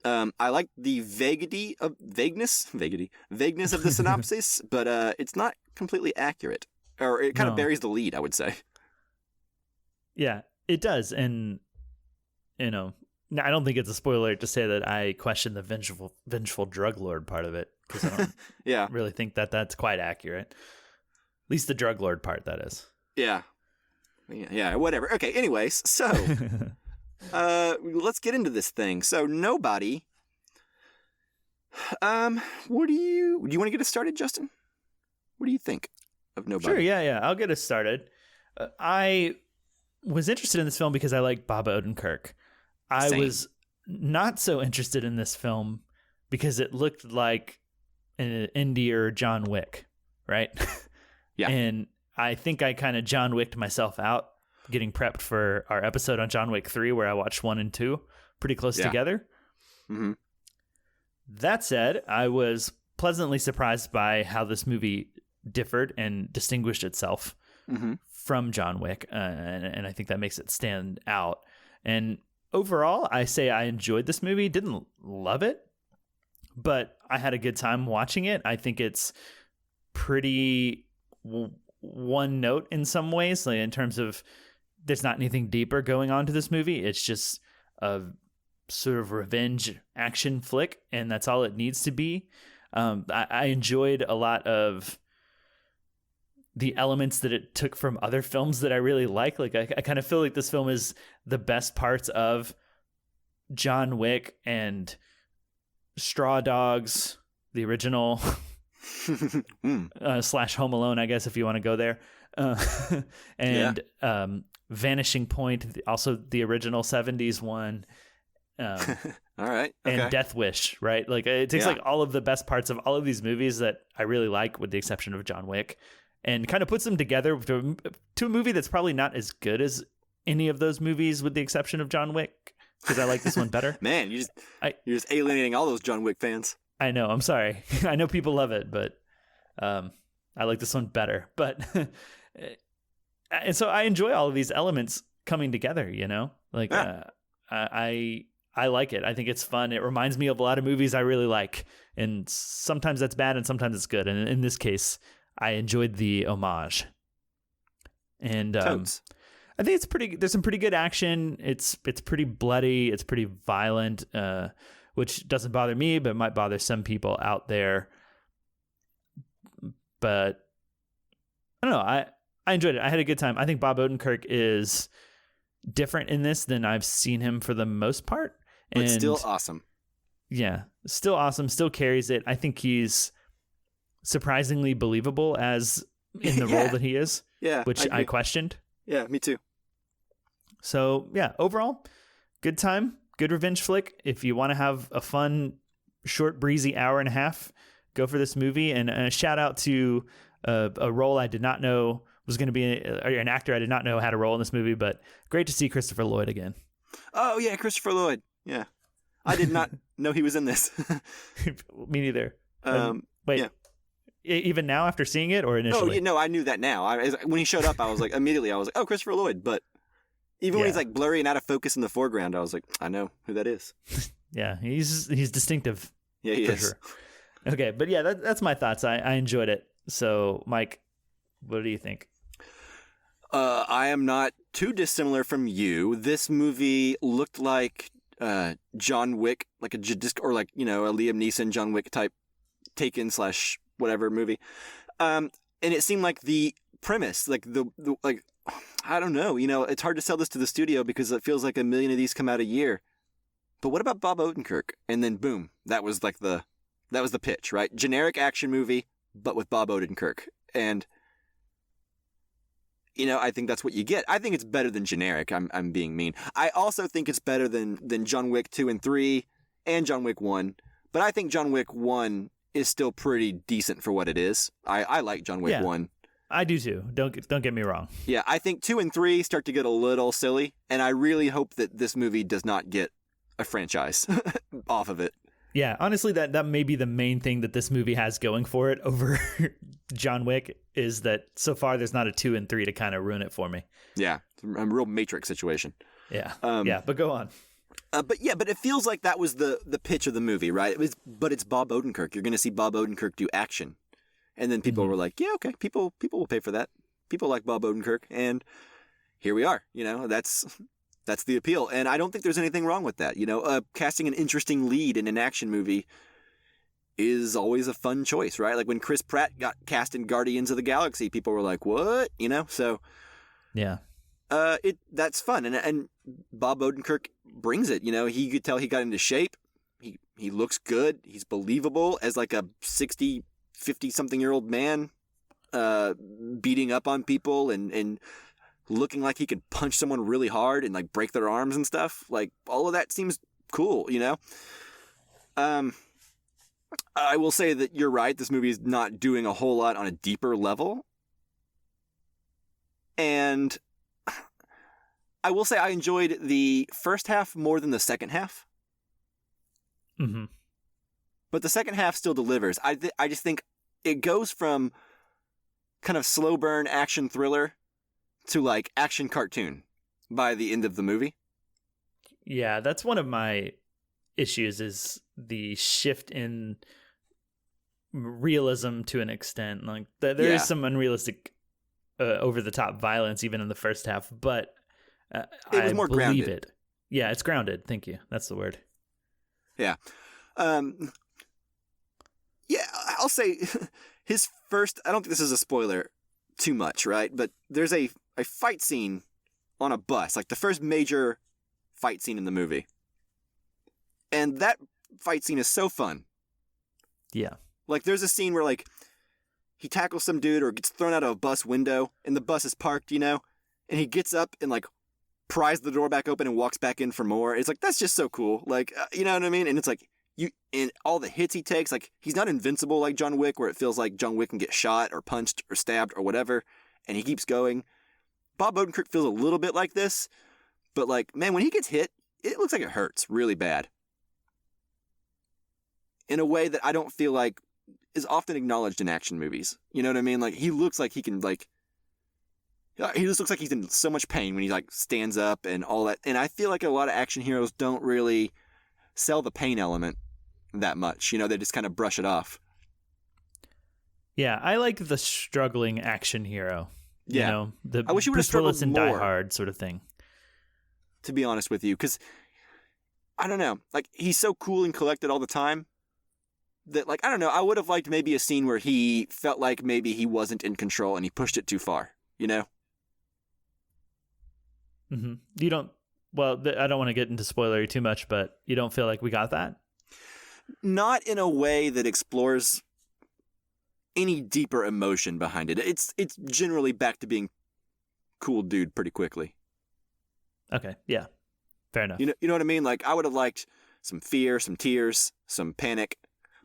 I like the vagueness of the synopsis, but it's not completely accurate. Or it kind of buries the lead, I would say. Yeah, it does. And, I don't think it's a spoiler to say that I question the vengeful drug lord part of it, because I don't really think that that's quite accurate. At least the drug lord part, that is. Yeah, whatever. Okay, anyways, so let's get into this thing. So Nobody. What do you want to get us started, Justin? What do you think of Nobody? Sure, yeah. I'll get us started. I was interested in this film because I like Bob Odenkirk. I was not so interested in this film because it looked like an indie or John Wick, right? Yeah. And I think I kind of John Wicked myself out getting prepped for our episode on John Wick 3, where I watched 1 and 2 pretty close together. Mm-hmm. That said, I was pleasantly surprised by how this movie differed and distinguished itself from John Wick, and I think that makes it stand out. And overall, I say I enjoyed this movie. Didn't love it, but I had a good time watching it. I think it's pretty one note in some ways, like in terms of there's not anything deeper going on to this movie. It's just a sort of revenge action flick, and that's all it needs to be. I enjoyed a lot of the elements that it took from other films that I really like. Like I kind of feel like this film is the best parts of John Wick and Straw Dogs, the original, / Home Alone, I guess, if you want to go there. And Vanishing Point, also the original 70s one. All right. Okay. And Death Wish, right? Like it takes like all of the best parts of all of these movies that I really like, with the exception of John Wick, and kind of puts them together to a movie that's probably not as good as any of those movies, with the exception of John Wick, because I like this one better. Man, you're just alienating all those John Wick fans. I know. I'm sorry. I know people love it, but I like this one better. But and so I enjoy all of these elements coming together. Like I like it. I think it's fun. It reminds me of a lot of movies I really like, and sometimes that's bad and sometimes it's good. And in this case, I enjoyed the homage. And I think it's pretty. There's some pretty good action. It's pretty bloody. It's pretty violent, which doesn't bother me, but might bother some people out there. But I don't know. I enjoyed it. I had a good time. I think Bob Odenkirk is different in this than I've seen him for the most part. But still awesome. Yeah, still awesome. Still carries it. I think he's surprisingly believable as in the role that he is. Yeah, which I questioned. Yeah, me too. So yeah, overall, good time, good revenge flick. If you want to have a fun, short, breezy hour and a half, go for this movie. And a shout out to a role I did not know was going to be an actor I did not know had a role in this movie, but great to see Christopher Lloyd again. Oh yeah, Christopher Lloyd. Yeah, I did not know he was in this. Me neither. Wait. Yeah. Even now, after seeing it, or initially? Oh, no, I knew that now. When he showed up, I was like, immediately, oh, Christopher Lloyd. But even when he's like blurry and out of focus in the foreground, I was like, I know who that is. Yeah, he's distinctive. Yeah, he is. Sure. Okay, but yeah, that's my thoughts. I enjoyed it. So, Mike, what do you think? I am not too dissimilar from you. This movie looked like John Wick, like a Liam Neeson John Wick type Taken / whatever movie. And it seemed like the premise, like the I don't know, it's hard to sell this to the studio because it feels like 1 million of these come out a year. But what about Bob Odenkirk? And then boom, that was the pitch, right? Generic action movie, but with Bob Odenkirk. And I think that's what you get. I think it's better than generic. I'm being mean. I also think it's better than John Wick 2 and 3 and John Wick 1. But I think John Wick 1 is still pretty decent for what it is. I like John Wick 1. I do too. Don't get me wrong. Yeah, I think 2 and 3 start to get a little silly, and I really hope that this movie does not get a franchise off of it. Yeah, honestly, that may be the main thing that this movie has going for it over John Wick, is that so far there's not a 2 and 3 to kind of ruin it for me. Yeah, a real Matrix situation. Yeah, but go on. But it feels like that was the pitch of the movie, right? But it's Bob Odenkirk. You're going to see Bob Odenkirk do action. And then people were like, yeah, okay, people will pay for that. People like Bob Odenkirk, and here we are. That's the appeal, and I don't think there's anything wrong with that. Casting an interesting lead in an action movie is always a fun choice, right? Like when Chris Pratt got cast in Guardians of the Galaxy, people were like, "What?" So yeah, that's fun, and Bob Odenkirk brings it. He could tell he got into shape. He looks good. He's believable as like a 60, 50-something-year-old man beating up on people and looking like he could punch someone really hard and like break their arms and stuff. Like all of that seems cool, I will say that you're right. This movie is not doing a whole lot on a deeper level. And I will say I enjoyed the first half more than the second half. Mm-hmm. But the second half still delivers. I just think it goes from kind of slow burn action thriller to like action cartoon by the end of the movie. Yeah, that's one of my issues, is the shift in realism to an extent. Like there is some unrealistic over the top violence even in the first half, but it was more grounded. It. Yeah, it's grounded. Thank you. That's the word. Yeah. Yeah, I'll say his first, I don't think this is a spoiler too much, right? But there's a fight scene on a bus, like the first major fight scene in the movie. And that fight scene is so fun. Yeah. Like there's a scene where like he tackles some dude or gets thrown out of a bus window and the bus is parked, and he gets up and like pries the door back open and walks back in for more. It's like, that's just so cool. Like, you know what I mean? And it's like, in all the hits he takes, like he's not invincible like John Wick, where it feels like John Wick can get shot or punched or stabbed or whatever, and he keeps going. Bob Odenkirk feels a little bit like this, but like, man, when he gets hit, it looks like it hurts really bad. In a way that I don't feel like is often acknowledged in action movies. You know what I mean? Like he looks like he can he just looks like he's in so much pain when he like stands up and all that. And I feel like a lot of action heroes don't really sell the pain element that much. They just kind of brush it off. Yeah, I like the struggling action hero. Yeah. The I wish he would have struggled in more. Die Hard sort of thing. To be honest with you, because I don't know, like he's so cool and collected all the time that like, I don't know, I would have liked maybe a scene where he felt like maybe he wasn't in control and he pushed it too far, Mm-hmm. You don't, well, I don't want to get into spoilery too much, but you don't feel like we got that? Not in a way that explores any deeper emotion behind it. It's generally back to being cool dude pretty quickly. Okay, yeah. Fair enough. You know what I mean? Like I would have liked some fear, some tears, some panic.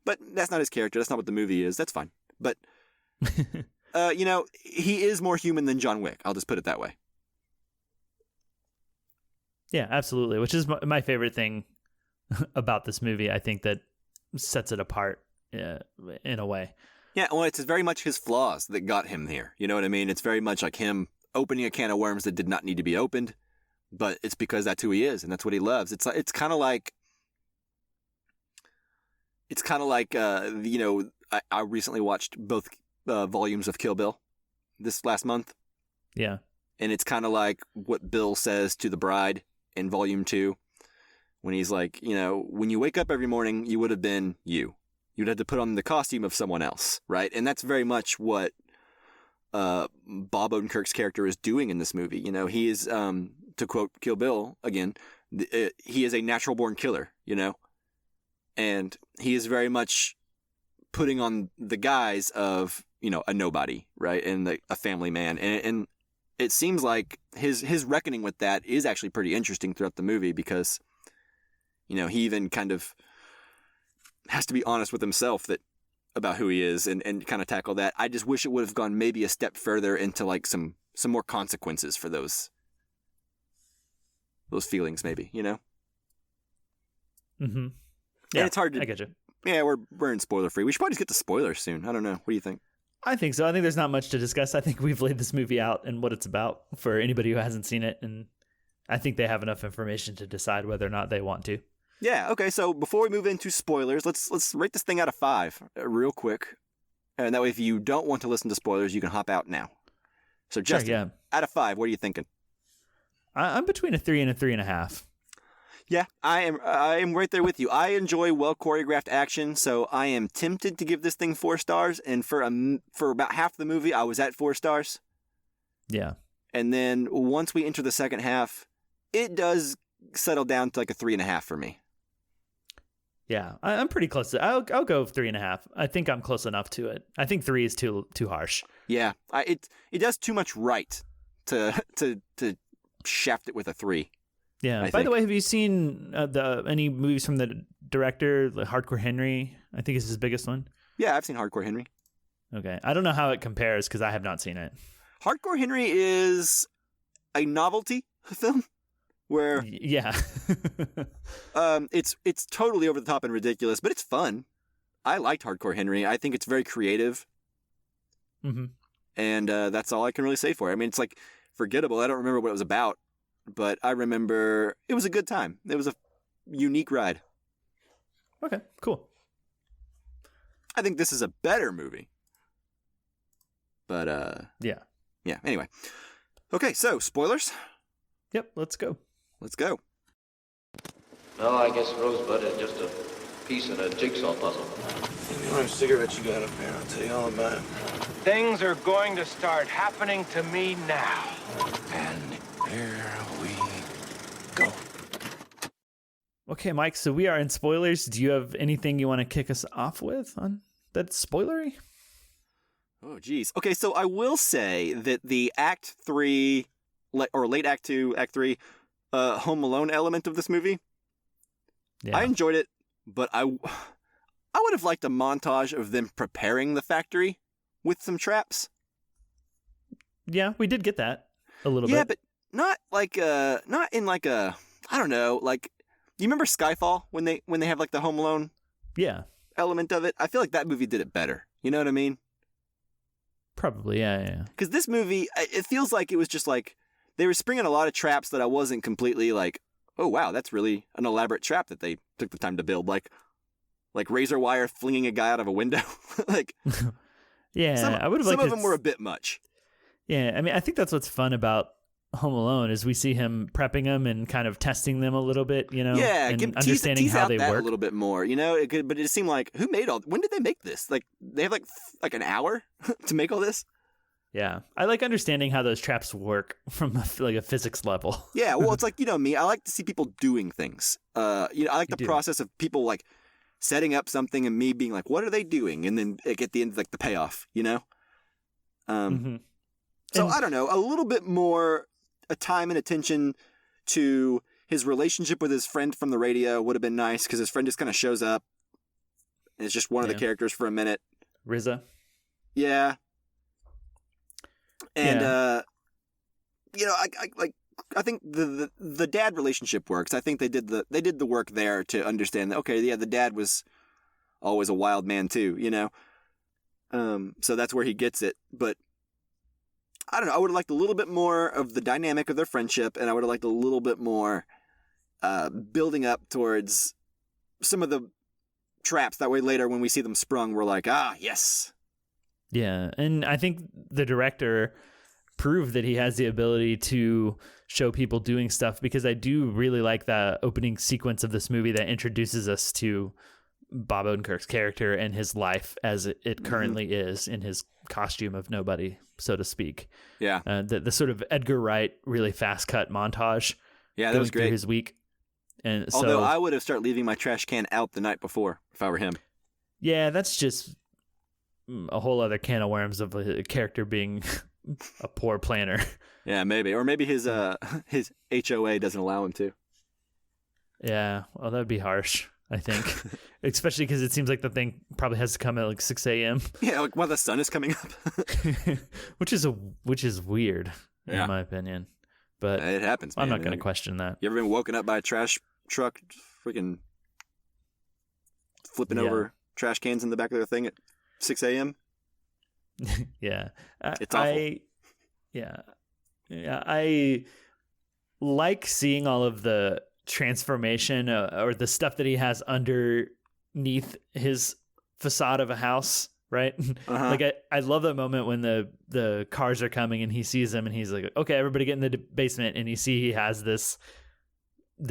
But that's not his character. That's not what the movie is. That's fine. But he is more human than John Wick. I'll just put it that way. Yeah, absolutely. Which is my favorite thing about this movie. I think that sets it apart in a way. Yeah, well, it's very much his flaws that got him here. You know what I mean? It's very much like him opening a can of worms that did not need to be opened, but it's because that's who he is and that's what he loves. It's kind of like I recently watched both volumes of Kill Bill this last month. Yeah. And it's kind of like what Bill says to the bride in Volume 2 when he's like, when you wake up every morning, you would have been you. You'd have to put on the costume of someone else, right? And that's very much what Bob Odenkirk's character is doing in this movie. He is, to quote Kill Bill again, he is a natural-born killer, and he is very much putting on the guise of, a nobody, right? And a family man. And it seems like his reckoning with that is actually pretty interesting throughout the movie because, he even kind of has to be honest with himself about who he is and kind of tackle that. I just wish it would have gone maybe a step further into like some more consequences for those feelings maybe, Mm-hmm. Yeah, and it's hard to. I get you. Yeah, we're in spoiler free. We should probably just get to spoilers soon. I don't know. What do you think? I think so. I think there's not much to discuss. I think we've laid this movie out and what it's about for anybody who hasn't seen it, and I think they have enough information to decide whether or not they want to. Yeah. Okay. So before we move into spoilers, let's rate this thing out of 5 real quick, and that way, if you don't want to listen to spoilers, you can hop out now. So, Justin, Sure, yeah. out of 5, what are you thinking? I'm between a 3 and a 3.5. Yeah, I am right there with you. I enjoy well choreographed action, so I am tempted to give this thing 4 stars. And for about half the movie, I was at 4 stars. Yeah. And then once we enter the second half, it does settle down to like a 3.5 for me. Yeah, I'm pretty close. I'll go 3.5. I think I'm close enough to it. I think 3 is too harsh. Yeah, it does too much right to shaft it with a 3. Yeah. By the way, have you seen any movies from the director, like Hardcore Henry? I think is his biggest one. Yeah, I've seen Hardcore Henry. Okay, I don't know how it compares because I have not seen it. Hardcore Henry is a novelty film. Where yeah, it's totally over the top and ridiculous, but it's fun. I liked Hardcore Henry. I think it's very creative, and that's all I can really say for it. I mean, it's like forgettable. I don't remember what it was about, but I remember it was a good time. It was a unique ride. Okay, cool. I think this is a better movie, but yeah. Anyway, okay, so spoilers. Yep, let's go. Let's go. No, I guess Rosebud is just a piece in a jigsaw puzzle. Give me one of the cigarettes you got up there. I'll tell you all about it. Things are going to start happening to me now. And here we go. Okay, Mike, so we are in spoilers. Do you have anything you want to kick us off with on that's spoilery? Oh, geez. Okay, so I will say that the Act 3, or late Act 2, Act 3, Home Alone element of this movie, yeah. I enjoyed it, but I would have liked a montage of them preparing the factory with some traps. Yeah, we did get that a little bit. Yeah, but not in like a, I don't know, like, you remember Skyfall when they have like the Home Alone element of it? I feel like that movie did it better. You know what I mean? Probably, yeah. Because this movie, it feels like it was just like, they were springing a lot of traps that I wasn't completely like, oh wow, that's really an elaborate trap that they took the time to build. Like razor wire flinging a guy out of a window. Like, yeah, I would have liked some of them were a bit much. Yeah, I mean, I think that's what's fun about Home Alone is we see him prepping them and kind of testing them a little bit, you know, and understanding how they work a little bit more, you know. But it seemed like when did they make this? Like they have like an hour to make all this. Yeah, I like understanding how those traps work from a physics level. Yeah, well, it's like, you know me, I like to see people doing things. I like the process of people like setting up something and me being like, what are they doing? And then at the end, like the payoff, you know. So I don't know, a little bit more time and attention to his relationship with his friend from the radio would have been nice because his friend just kind of shows up and it's just one of the characters for a minute. RZA. Yeah. And I think the dad relationship works. I think they did the work there to understand that, okay, yeah, the dad was always a wild man too, you know. So that's where he gets it. But I don't know, I would have liked a little bit more of the dynamic of their friendship, and I would have liked a little bit more building up towards some of the traps. That way later when we see them sprung, we're like, ah, yes. Yeah, and I think the director proved that he has the ability to show people doing stuff, because I do really like the opening sequence of this movie that introduces us to Bob Odenkirk's character and his life as it currently is in his costume of nobody, so to speak. Yeah. The sort of Edgar Wright really fast cut montage. Yeah, that was great. Through his week. And although I would have started leaving my trash can out the night before if I were him. Yeah, that's just a whole other can of worms of a character being a poor planner. Yeah, maybe. Or maybe his HOA doesn't allow him to. Yeah, well, that would be harsh, I think. Especially because it seems like the thing probably has to come at like 6 a.m. Yeah, like while the sun is coming up. which is weird, in my opinion. But it happens, man. I'm not going to question that. You ever been woken up by a trash truck freaking flipping over trash cans in the back of their thing at 6 a.m. Yeah. It's awful. I like seeing all of the transformation or the stuff that he has underneath his facade of a house, right? Like I love that moment when the cars are coming and he sees them and he's like, okay, everybody get in the basement, and you see he has this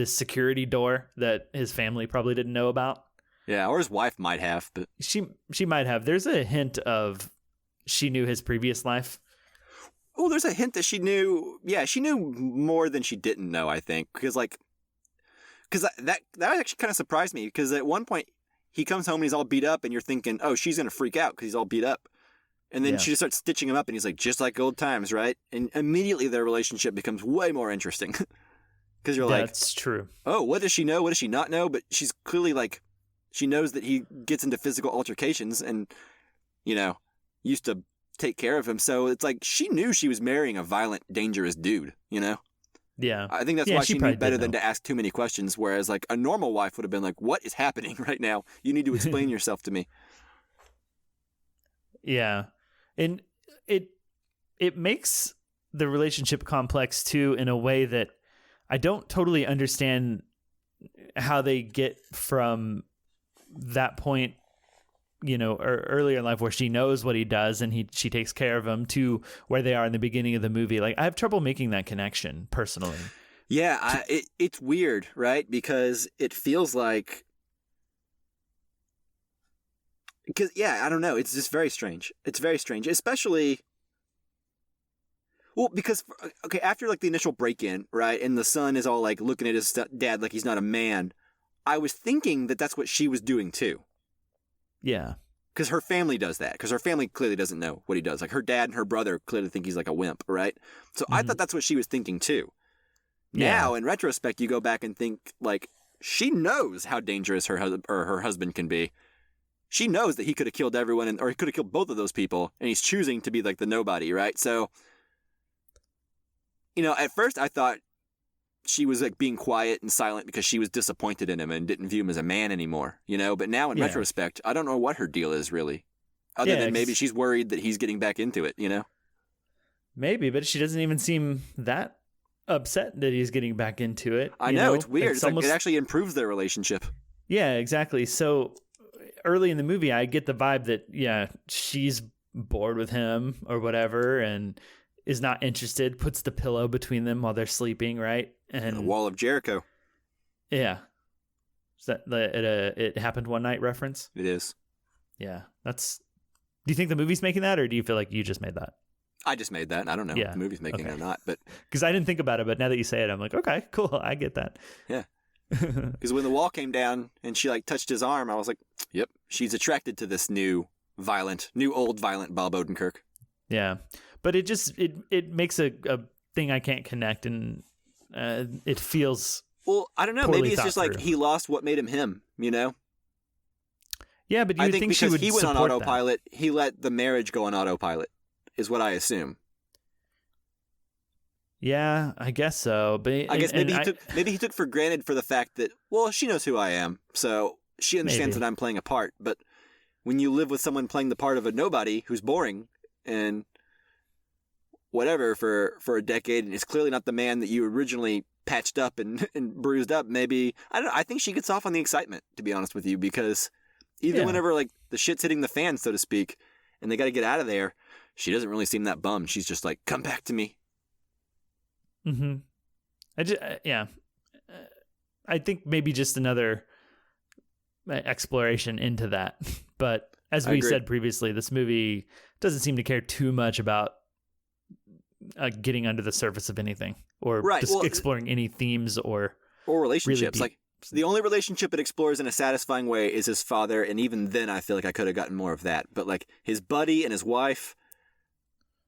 security door that his family probably didn't know about. Yeah, or his wife might have, but she might have. There's a hint of she knew his previous life. Oh, there's a hint that she knew. Yeah, she knew more than she didn't know, I think, because that actually kind of surprised me, because at one point he comes home and he's all beat up, and you're thinking, oh, she's gonna freak out because he's all beat up, and then she just starts stitching him up, and he's like, just like old times, right? And immediately their relationship becomes way more interesting, because you're like, that's true. Oh, what does she know? What does she not know? But she's clearly like, she knows that he gets into physical altercations and, used to take care of him. So it's like she knew she was marrying a violent, dangerous dude, Yeah. I think that's why she knew better than to ask too many questions, whereas like a normal wife would have been like, what is happening right now? You need to explain yourself to me. Yeah. And it makes the relationship complex too, in a way that I don't totally understand how they get from that point, or earlier in life where she knows what he does and she takes care of him, to where they are in the beginning of the movie. Like, I have trouble making that connection personally. Yeah, it's weird, right? Because it feels like, I don't know. It's just very strange. It's very strange, especially, well, because, okay, after like the initial break-in, right, and the son is all like looking at his dad like he's not a man, I was thinking that that's what she was doing too. Yeah. Because her family does that. Because her family clearly doesn't know what he does. Like her dad and her brother clearly think he's like a wimp, right? So I thought that's what she was thinking too. Yeah. Now, in retrospect, you go back and think like she knows how dangerous her husband can be. She knows that he could have killed everyone, or he could have killed both of those people, and he's choosing to be like the nobody, right? So, at first I thought she was like being quiet and silent because she was disappointed in him and didn't view him as a man anymore, but now in retrospect, I don't know what her deal is really, other than maybe she's worried that he's getting back into it, Maybe, but she doesn't even seem that upset that he's getting back into it. I know, it's weird. It's almost, like, it actually improves their relationship. Yeah, exactly. So early in the movie, I get the vibe that, she's bored with him or whatever and is not interested, puts the pillow between them while they're sleeping, right? And the Wall of Jericho. Yeah. Is that it happened one night reference? It is. Yeah. Do you think the movie's making that, or do you feel like you just made that? I just made that. I don't know if the movie's making it or not, but because I didn't think about it, but now that you say it, I'm like, okay, cool. I get that. Yeah. Because when the wall came down and she like touched his arm, I was like, yep, she's attracted to this new old violent Bob Odenkirk. Yeah. But it just it makes a thing I can't connect, and it feels, well, I don't know. Maybe it's just like he lost what made him him, Yeah, but you I would think she because would he went on support autopilot, that. he let the marriage go on autopilot, is what I assume. Yeah, I guess so. But I guess maybe he took for granted for the fact that, well, she knows who I am, so she understands that I'm playing a part. But when you live with someone playing the part of a nobody who's boring and whatever for a decade, and is clearly not the man that you originally patched up and bruised up, maybe, I don't know, I think she gets off on the excitement, to be honest with you, because even whenever like the shit's hitting the fan, so to speak, and they got to get out of there, she doesn't really seem that bummed. She's just like, come back to me. Mm-hmm. I think maybe just another exploration into that. But as we said previously, this movie doesn't seem to care too much about getting under the surface of anything, or exploring any themes or relationships. Really like the only relationship it explores in a satisfying way is his father, and even then I feel like I could have gotten more of that. But like his buddy and his wife,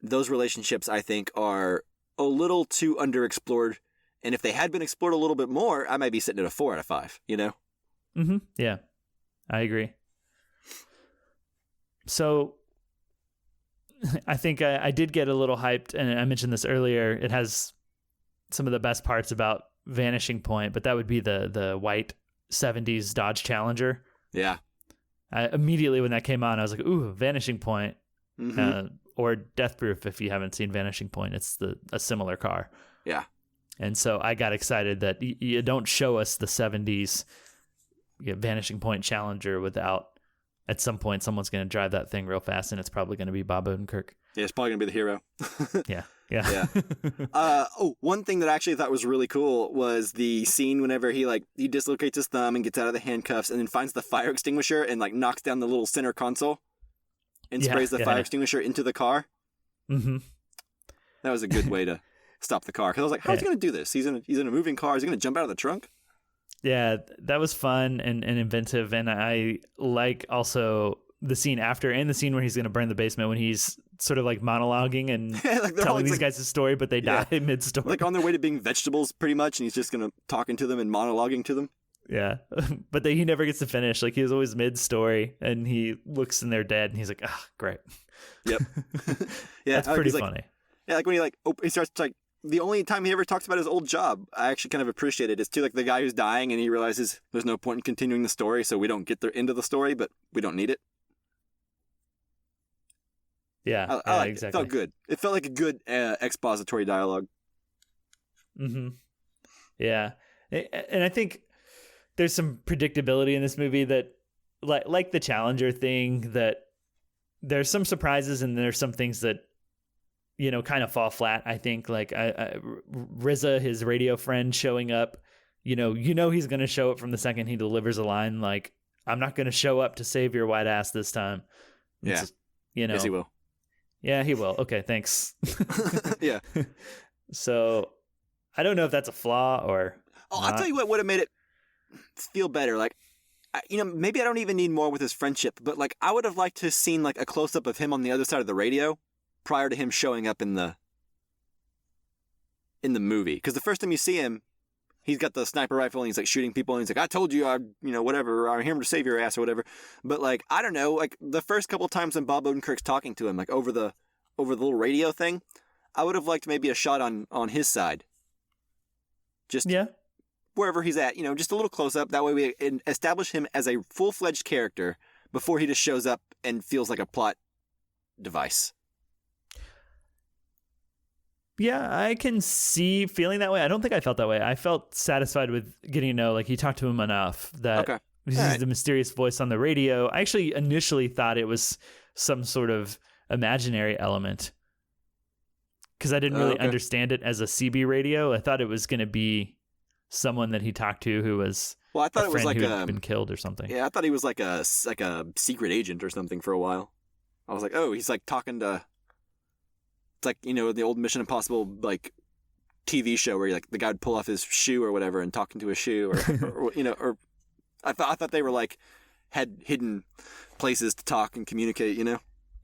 those relationships I think are a little too underexplored, and if they had been explored a little bit more, I might be sitting at a 4 out of 5, Mm-hmm. Yeah, I agree. So I think I did get a little hyped, and I mentioned this earlier. It has some of the best parts about Vanishing Point, but that would be the white 70s Dodge Challenger. Yeah. Immediately when that came on, I was like, ooh, Vanishing Point. Mm-hmm. Or Death Proof, if you haven't seen Vanishing Point. It's a similar car. Yeah. And so I got excited that you don't show us the 70s Vanishing Point Challenger without, at some point, someone's going to drive that thing real fast, and it's probably going to be Bob Odenkirk. Yeah, it's probably going to be the hero. Yeah. One thing that I actually thought was really cool was the scene whenever he dislocates his thumb and gets out of the handcuffs and then finds the fire extinguisher and knocks down the little center console and sprays the fire extinguisher into the car. Mm-hmm. That was a good way to stop the car. Because I was like, how's he going to do this? He's in a moving car. Is he going to jump out of the trunk? Yeah, that was fun and inventive. And I like also the scene after and the scene where he's going to burn the basement when he's sort of monologuing and telling these guys a story, but they die mid-story. On their way to being vegetables pretty much. And he's just going to talking to them and monologuing to them. Yeah, but he never gets to finish. He was always mid-story and he looks and they're dead and he's like, ah, great. Yep. Yeah, that's pretty funny. Yeah, when he starts the only time he ever talks about his old job, I actually kind of appreciated it. It's too the guy who's dying and he realizes there's no point in continuing the story, so we don't get the end of the story, but we don't need it. Yeah, I liked exactly. It felt good. It felt like a good expository dialogue. Mm-hmm. Yeah, and I think there's some predictability in this movie that, like the Challenger thing, that there's some surprises and there's some things that, kind of fall flat. I think RZA, his radio friend, showing up, he's going to show up from the second he delivers a line I'm not going to show up to save your white ass this time. Yeah. Yes, he will. Yeah, he will. Okay, thanks. Yeah. So I don't know if that's a flaw or. Oh, I'll tell you what would have made it feel better. Maybe I don't even need more with his friendship, but I would have liked to have seen a close up of him on the other side of the radio prior to him showing up in the movie. Because the first time you see him, he's got the sniper rifle and he's shooting people and he's like, I told you, whatever, I'm here to save your ass or whatever. But I don't know, the first couple times when Bob Odenkirk's talking to him, over the little radio thing, I would have liked maybe a shot on his side. Just wherever he's at, just a little close up. That way we establish him as a full-fledged character before he just shows up and feels like a plot device. Yeah, I can see feeling that way. I don't think I felt that way. I felt satisfied with getting to know, he talked to him enough that he's the mysterious voice on the radio. I actually initially thought it was some sort of imaginary element because I didn't really understand it as a CB radio. I thought it was going to be someone that he talked to who was I thought it was who had been killed or something. Yeah, I thought he was like a secret agent or something for a while. I was like, oh, he's talking to. It's the old Mission Impossible TV show where the guy would pull off his shoe or whatever and talk into a shoe or I thought they were had hidden places to talk and communicate,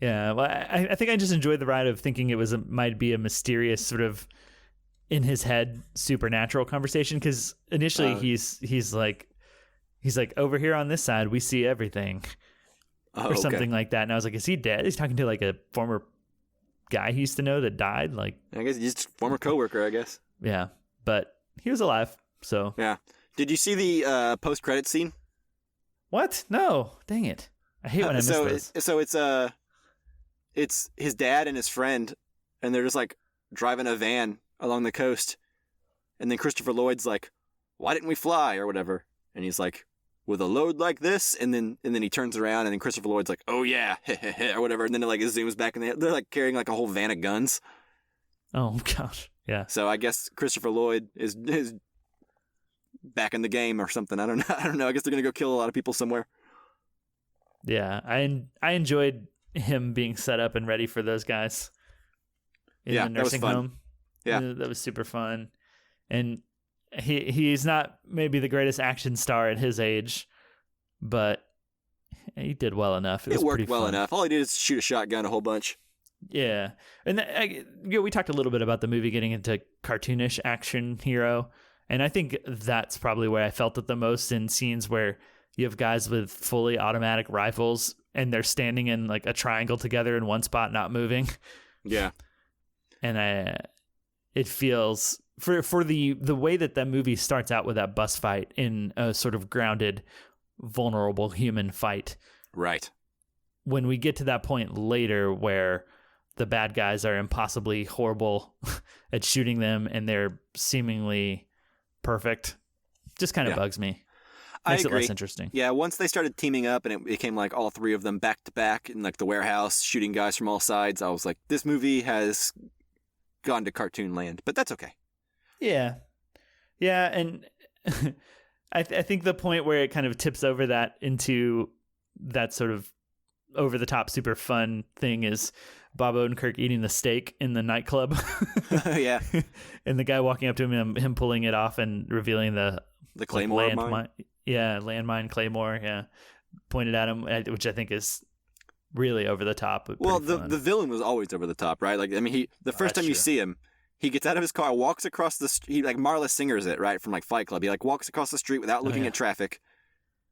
Yeah, well, I think I just enjoyed the ride of thinking might be a mysterious sort of in his head supernatural conversation because initially he's like over here on this side we see everything or something like that, and I was like, is he dead? He's talking to a former guy he used to know that died. I guess he's just a former coworker, I guess. Yeah, but he was alive. So yeah. Did you see the post-credit scene? What? No, dang it! I hate when I miss this. So it's his dad and his friend, and they're just driving a van along the coast, and then Christopher Lloyd's like, "Why didn't we fly?" or whatever, and he's like, "With a load like this," and then he turns around, and then Christopher Lloyd's like, "Oh yeah," or whatever, and then it zooms back, and they're carrying a whole van of guns. Oh gosh, yeah. So I guess Christopher Lloyd is back in the game or something. I don't know. I guess they're gonna go kill a lot of people somewhere. Yeah, I enjoyed him being set up and ready for those guys in the nursing home. Yeah, that was super fun, and he's not maybe the greatest action star at his age, but he did well enough. It worked well enough. All he did is shoot a shotgun a whole bunch. Yeah, and we talked a little bit about the movie getting into cartoonish action hero, and I think that's probably where I felt it the most in scenes where you have guys with fully automatic rifles and they're standing in a triangle together in one spot, not moving. Yeah, and it feels for the way that movie starts out with that bus fight in a sort of grounded, vulnerable human fight. Right. When we get to that point later where the bad guys are impossibly horrible at shooting them and they're seemingly perfect, just kind of bugs me. Makes it less interesting. Yeah, once they started teaming up and it became like all three of them back to back in like the warehouse shooting guys from all sides, I was like, this movie has gone to cartoon land, but that's okay. Yeah. Yeah, and I think the point where it kind of tips over that into that sort of over-the-top super fun thing is Bob Odenkirk eating the steak in the nightclub. Yeah. And the guy walking up to him and him pulling it off and revealing the Claymore mine. Yeah, landmine Claymore, yeah. Pointed at him, which I think is really over the top. Well, the villain was always over the top, right? Like, I mean, the first time you see him, he gets out of his car, walks across the street, he like Marla Singers it, right, from like Fight Club. He like walks across the street without looking at traffic,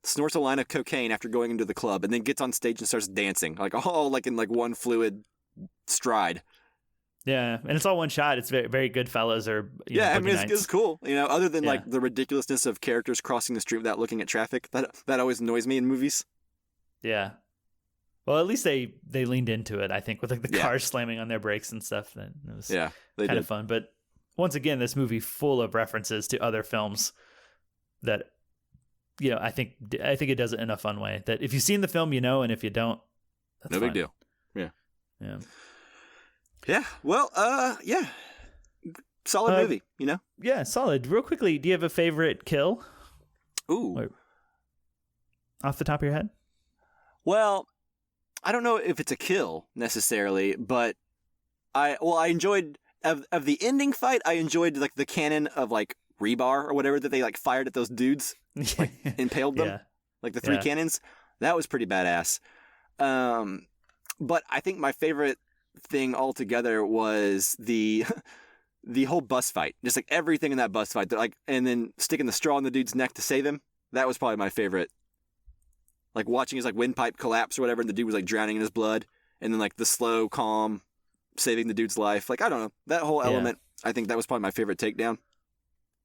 snorts a line of cocaine after going into the club, and then gets on stage and starts dancing, like all like in like one fluid stride. Yeah, and it's all one shot. It's very, very good fellas or I mean, it's cool. You know, other than like the ridiculousness of characters crossing the street without looking at traffic, that always annoys me in movies. Yeah. Well, at least they leaned into it, I think, with like the cars slamming on their brakes and stuff. Then it was kind of fun. But once again, this movie full of references to other films that, you know, I think it does it in a fun way. That if you've seen the film, you know, and if you don't, that's no fine. big deal. Yeah. Yeah. Yeah. Well, solid movie, you know? Yeah, solid. Real quickly, do you have a favorite kill? Ooh. Off the top of your head? Well, I don't know if it's a kill necessarily, but I enjoyed of the ending fight. I enjoyed like the cannon of like rebar or whatever that they like fired at those dudes, like impaled them, like the three cannons. That was pretty badass. But I think my favorite thing altogether was the whole bus fight. Just like everything in that bus fight, like, and then sticking the straw in the dude's neck to save him. That was probably my favorite. Like watching his like windpipe collapse or whatever, and the dude was like drowning in his blood, and then like the slow, calm, saving the dude's life. Like, I don't know, that whole element. I think that was probably my favorite takedown.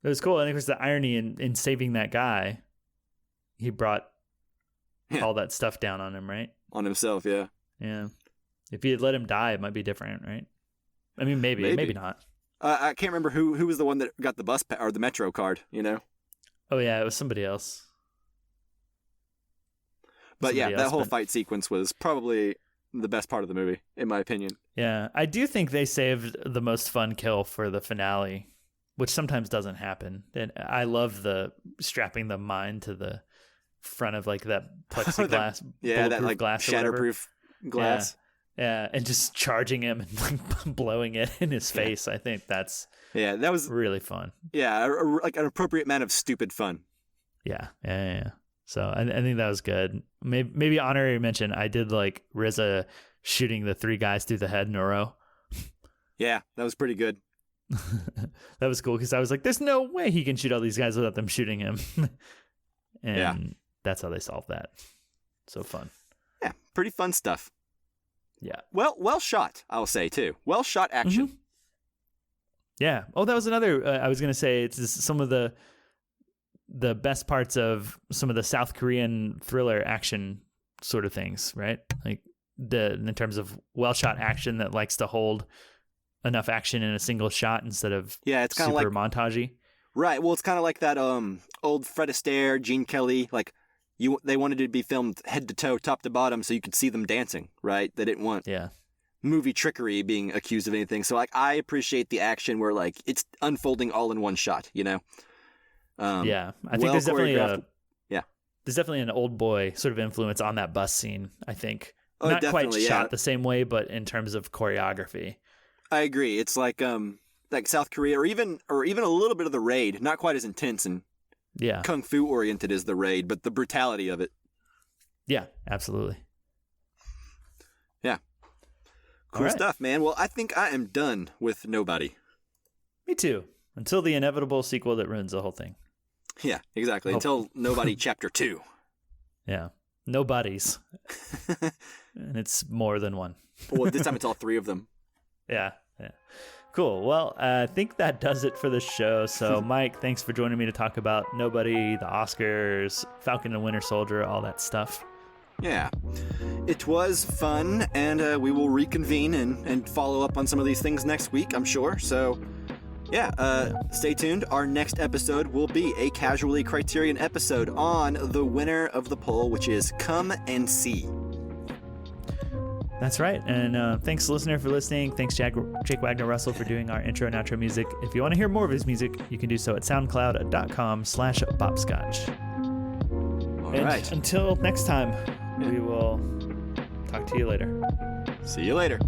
It was cool. I think it was the irony in saving that guy. He brought all that stuff down on him, right? On himself, yeah. Yeah. If he had let him die, it might be different, right? I mean, maybe not. I can't remember who was the one that got the bus or the Metro card, you know? Oh, yeah, it was somebody else. But that whole fight sequence was probably the best part of the movie, in my opinion. Yeah, I do think they saved the most fun kill for the finale, which sometimes doesn't happen. And I love the strapping the mine to the front of like that plexiglass, that like glass shatterproof glass. Yeah, and just charging him and like blowing it in his face. I think that was really fun. Yeah, like an appropriate amount of stupid fun. Yeah. So I think that was good. Maybe honorary mention. I did like RZA shooting the three guys through the head in a row. Yeah, that was pretty good. That was cool because I was like, "There's no way he can shoot all these guys without them shooting him." And that's how they solved that. So fun. Yeah, pretty fun stuff. Yeah. Well shot, I'll say too. Well shot action. Mm-hmm. Yeah. Oh, that was another. I was gonna say it's some of the best parts of some of the South Korean thriller action sort of things, right? Like in terms of well shot action that likes to hold enough action in a single shot instead of it's kind of super like montagey. Right. Well, it's kind of like that old Fred Astaire, Gene Kelly, like they wanted it to be filmed head to toe, top to bottom, so you could see them dancing, right? They didn't want movie trickery being accused of anything. So like I appreciate the action where like it's unfolding all in one shot, you know? I think there's definitely there's definitely an Old Boy sort of influence on that bus scene. I think not quite shot the same way, but in terms of choreography, I agree. It's like South Korea, or even a little bit of The Raid. Not quite as intense and kung fu oriented as The Raid, but the brutality of it. Yeah, absolutely. Yeah, cool stuff, man. Well, I think I am done with Nobody. Me too. Until the inevitable sequel that ruins the whole thing. Yeah, exactly. Until Nobody Chapter 2. Yeah. Nobodies. And it's more than one. Well, this time it's all three of them. Yeah. Cool. Well, I think that does it for the show. So, Mike, thanks for joining me to talk about Nobody, the Oscars, Falcon and Winter Soldier, all that stuff. Yeah. It was fun, and we will reconvene and follow up on some of these things next week, I'm sure. So, yeah, stay tuned. Our next episode will be a Casually Criterion episode on the winner of the poll, which is Come and See. That's right. And thanks, listener, for listening. Thanks, Jake Wagner Russell, for doing our intro and outro music. If you want to hear more of his music, you can do so at soundcloud.com/bopscotch. All right. Until next time, we will talk to you later. See you later.